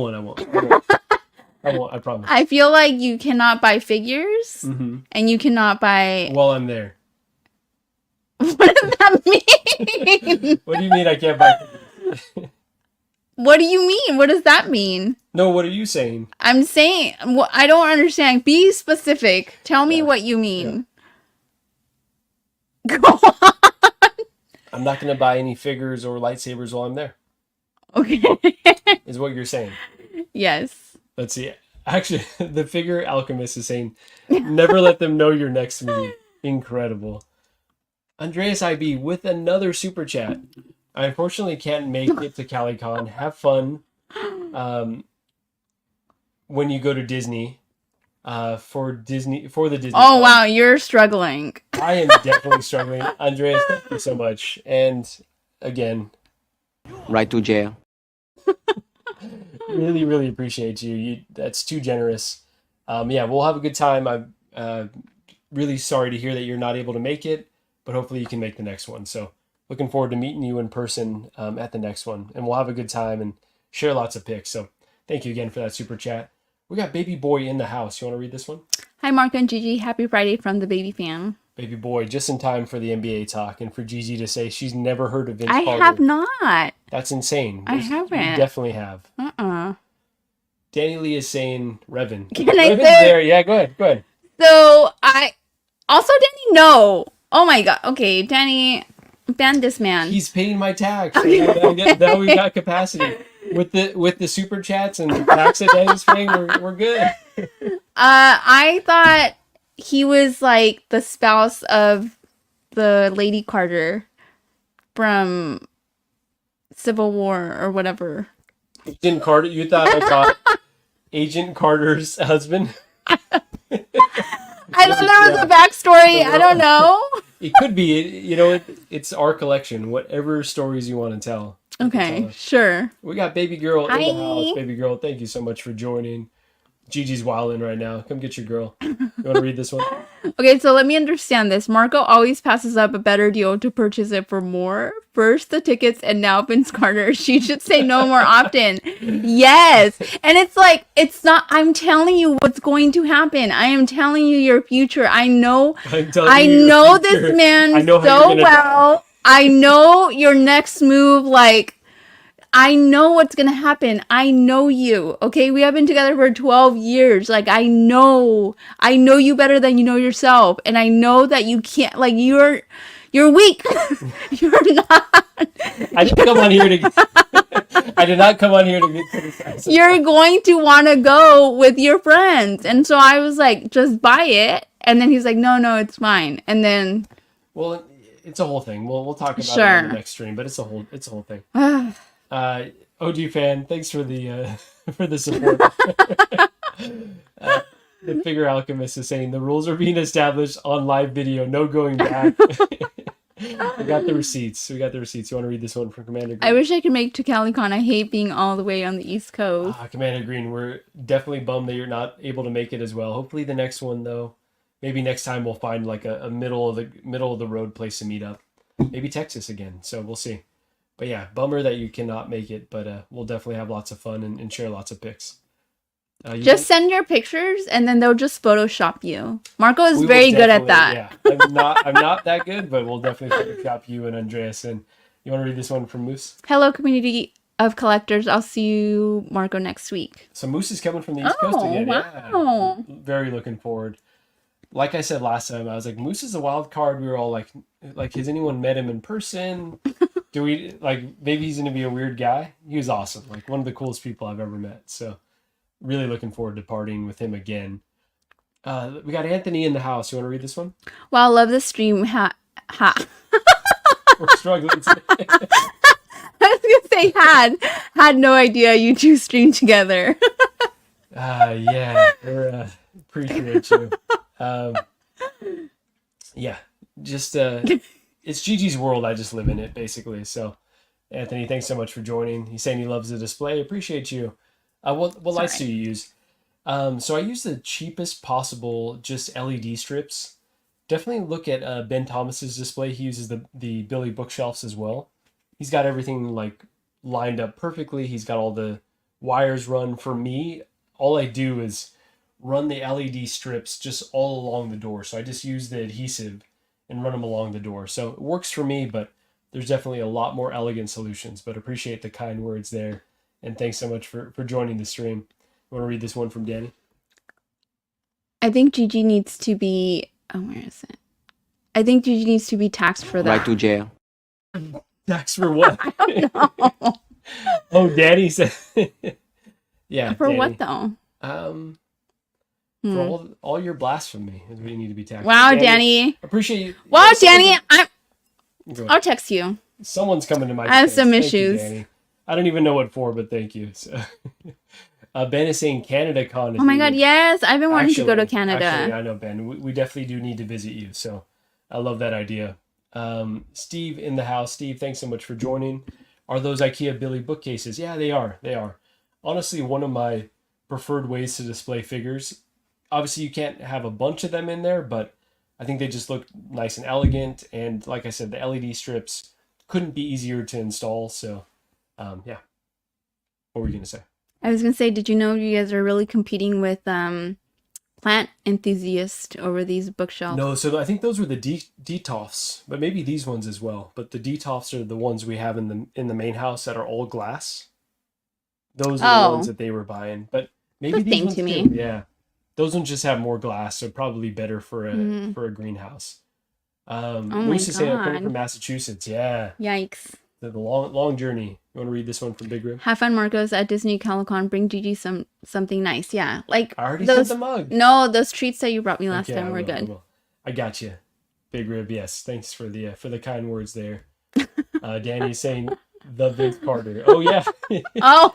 promise. I feel like you cannot buy figures and you cannot buy While I'm there. what does that mean? What do you mean I can't buy figures? What do you mean? What does that mean? No, what are you saying? I'm saying I don't understand. Be specific. Tell me what you mean. Go on. I'm not going to buy any figures or lightsabers while I'm there. Okay. Is what you're saying. Yes. Let's see. Actually, the figure alchemist is saying, never let them know your next move. Incredible. Andreas IB with another super chat. I unfortunately can't make it to CaliCon. Have fun when you go to Disney. For the Disney. Oh wow, you're struggling. I am definitely struggling. Andreas, thank you so much. And again, Right to jail. really, really appreciate you. That's too generous. Yeah, we'll have a good time. I'm really sorry to hear that you're not able to make it, but hopefully you can make the next one. So looking forward to meeting you in person at the next one, and we'll have a good time and share lots of pics. So thank you again for that super chat. We got Baby Boy in the house. You want to read this one? Hi Marco and Gigi, happy Friday from the baby fan. Baby Boy, just in time for the NBA talk and for Gigi to say she's never heard of Vince I Carter. have not. That's insane. I haven't. You definitely have. Uh-uh. Danny Lee is saying Revan. Can I Revan's say- there. Yeah, go ahead. So I also Danny, no. Oh my god. Okay, Danny, ban this man. He's paying my tax. Now we got capacity. With the super chats and the tax that Danny's paying, we're good. I thought he was like the spouse of the Lady Carter from Civil War or whatever. Agent Carter, you thought I thought Agent Carter's husband? I thought there was a backstory. I don't know. It could be. It's our collection. Whatever stories you want to tell. Okay, sure. We got Baby Girl in Hi. the house. Baby Girl, thank you so much for joining. Gigi's wilding right now. Come get your girl. You want to read this one? Okay, so let me understand this. Marco always passes up a better deal to purchase it for more. First the tickets and now Vince Carter. She should say no more often. Yes. And it's like, it's not, I'm telling you what's going to happen. I am telling you your future. I know this man so well. I know your next move, like, I know what's gonna happen. I know you. Okay, we have been together for 12 years. Like, I know you better than you know yourself, and I know that you can't. Like, you're weak. You're not. I didn't come on here to. I did not come on here to get criticized. You're going to want to go with your friends, and so I was like, just buy it. And then he's like, no, it's fine. And then, well, it's a whole thing. We'll talk about it on the next stream, but it's a whole thing. OG fan, thanks for the support. The figure alchemist is saying the rules are being established on live video, no going back. We got the receipts. You want to read this one from Commander Green? I wish I could make to CaliCon. I hate being all the way on the East Coast. Commander Green, we're definitely bummed that you're not able to make it as well. Hopefully the next one, though, maybe next time we'll find like a middle of the road place to meet up. Maybe Texas again. So we'll see. But yeah, bummer that you cannot make it, but we'll definitely have lots of fun and share lots of pics. Just send your pictures and then they'll just Photoshop you. Marco is very good at that. Yeah, I'm not that good, but we'll definitely Photoshop you and Andreas. And you want to read this one from Moose? Hello, community of collectors. I'll see you, Marco, next week. So Moose is coming from the East Coast again. Wow. Yeah, very looking forward. Like I said last time, I was like, Moose is a wild card. We were all like, has anyone met him in person? Do we, maybe he's going to be a weird guy? He was awesome. Like, one of the coolest people I've ever met. So, really looking forward to partying with him again. We got Anthony in the house. You want to read this one? Wow, love the stream. We're struggling. I was going to say, they had no idea you two streamed together. Yeah, we're appreciate you. Yeah, just it's Gigi's world. I just live in it, basically. So, Anthony, thanks so much for joining. He's saying he loves the display. Appreciate you. What lights do you use? So I use the cheapest possible, just LED strips. Definitely look at Ben Thomas's display. He uses the Billy bookshelves as well. He's got everything like lined up perfectly. He's got all the wires run. For me, all I do is run the LED strips just all along the door. So I just use the adhesive and run them along the door. So it works for me, but there's definitely a lot more elegant solutions. But appreciate the kind words there. And thanks so much for joining the stream. You want to read this one from Danny? I think Gigi needs to be... Oh, where is it? I think Gigi needs to be taxed for that. Right to jail. Taxed for what? I don't know. Oh, Danny said... Yeah. For Danny. what, though? For all your blasphemy is what you need to be taxed. Wow, Danny. Appreciate you. Wow, Danny. I'll text you. Someone's coming to my I have defense. some Thank you, issues. Danny. I don't even know what for, but thank you. So, Ben is saying Canada Con. Oh my God, yes. I've been wanting to go to Canada. Actually, I know, Ben. We definitely do need to visit you. So I love that idea. Steve in the house. Steve, thanks so much for joining. Are those IKEA Billy bookcases? Yeah, they are. They are. Honestly, one of my preferred ways to display figures. Obviously, you can't have a bunch of them in there, but I think they just look nice and elegant. And like I said, the LED strips couldn't be easier to install. So, yeah. What were you going to say? I was going to say, did you know you guys are really competing with Plant Enthusiast over these bookshelves? No, so I think those were the Detolfs, but maybe these ones as well. But the Detolfs are the ones we have in the main house that are all glass. Those are the ones that they were buying. But maybe these ones too. Yeah. Those ones just have more glass, so probably better for a greenhouse. We used to say I'm coming from Massachusetts. Yeah. Yikes. The long journey. You want to read this one from Big Rib? Have fun, Marcos, at Disney CaliCon. Bring Gigi something nice. Yeah, like I already sent the mug. No, those treats that you brought me last time were good. I got you, Big Rib. Yes, thanks for the kind words there. Danny's saying the Vince Carter. Oh yeah. Oh.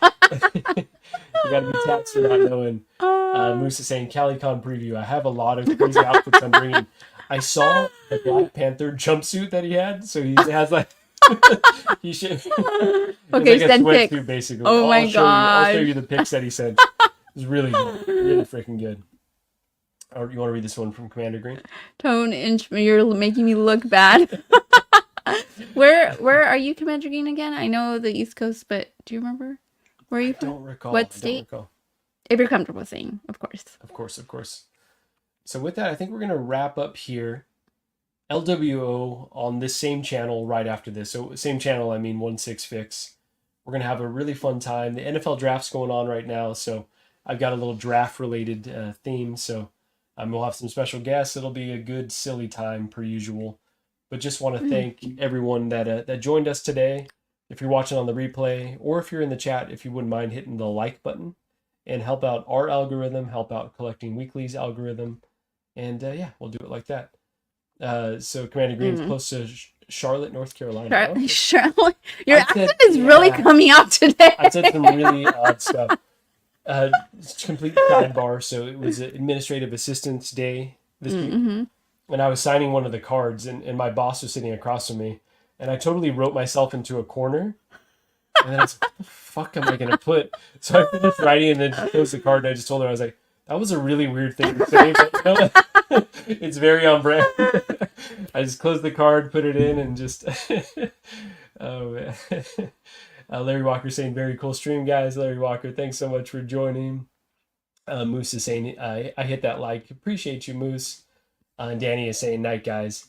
You got to be taxed for not knowing. Moose is saying CaliCon preview. I have a lot of crazy outfits I'm bringing. I saw the Black Panther jumpsuit that he had, so he has like. He should. Okay, like send pic. Basically. Oh my God! I'll show you the pics that he sent. It's really good, really freaking good. Or you want to read this one from Commander Green? Tone Inch, you're making me look bad. Where are you, Commander Green, again? I know the East Coast, but do you remember where are you from? I don't recall. What state? If you're comfortable saying, of course. Of course. So with that, I think we're gonna wrap up here. LWO on this same channel right after this. So same channel, I mean 16Fix. We're going to have a really fun time. The NFL draft's going on right now, so I've got a little draft-related theme. So we'll have some special guests. It'll be a good, silly time per usual. But just want to thank everyone that joined us today. If you're watching on the replay, or if you're in the chat, if you wouldn't mind hitting the like button and help out our algorithm, help out Collecting Weekly's algorithm. And yeah, we'll do it like that. So Commander Green's close to Charlotte, North Carolina. Charlotte, your accent is really coming out today. I said some really odd stuff. Complete sidebar. So it was Administrative Assistance Day this week, and I was signing one of the cards, and my boss was sitting across from me, and I totally wrote myself into a corner. And then I was like, what the fuck am I gonna put? So I finished writing and then closed the card, and I just told her, I was like, that was a really weird thing to say, but you know, it's very on brand. I just closed the card, put it in, and just... Oh, man. Larry Walker saying, very cool stream, guys. Larry Walker, thanks so much for joining. Moose is saying, I hit that like. Appreciate you, Moose. And Danny is saying, night, guys.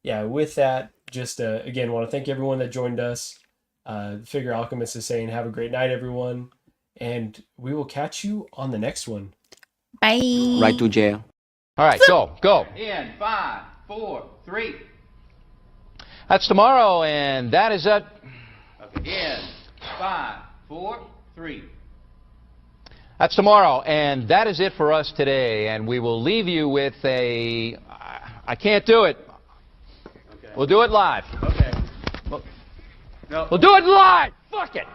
Yeah, with that, just, again, want to thank everyone that joined us. Figure Alchemist is saying, have a great night, everyone. And we will catch you on the next one. Bye. Right to jail. All right, go. In 5, 4, 3. That's tomorrow, and that is it. Okay. In 5, 4, 3. That's tomorrow, and that is it for us today. And we will leave you with a... I can't do it. Okay. We'll do it live. Okay. No. We'll do it live. Fuck it.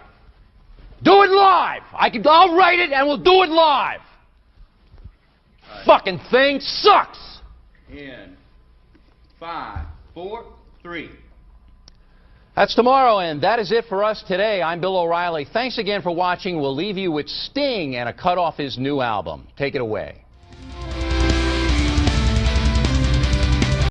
Do it live. I'll write it and we'll do it live. Right. Fucking thing sucks. In 5, 4, 3. That's tomorrow, and that is it for us today. I'm Bill O'Reilly. Thanks again for watching. We'll leave you with Sting and a cut off his new album. Take it away.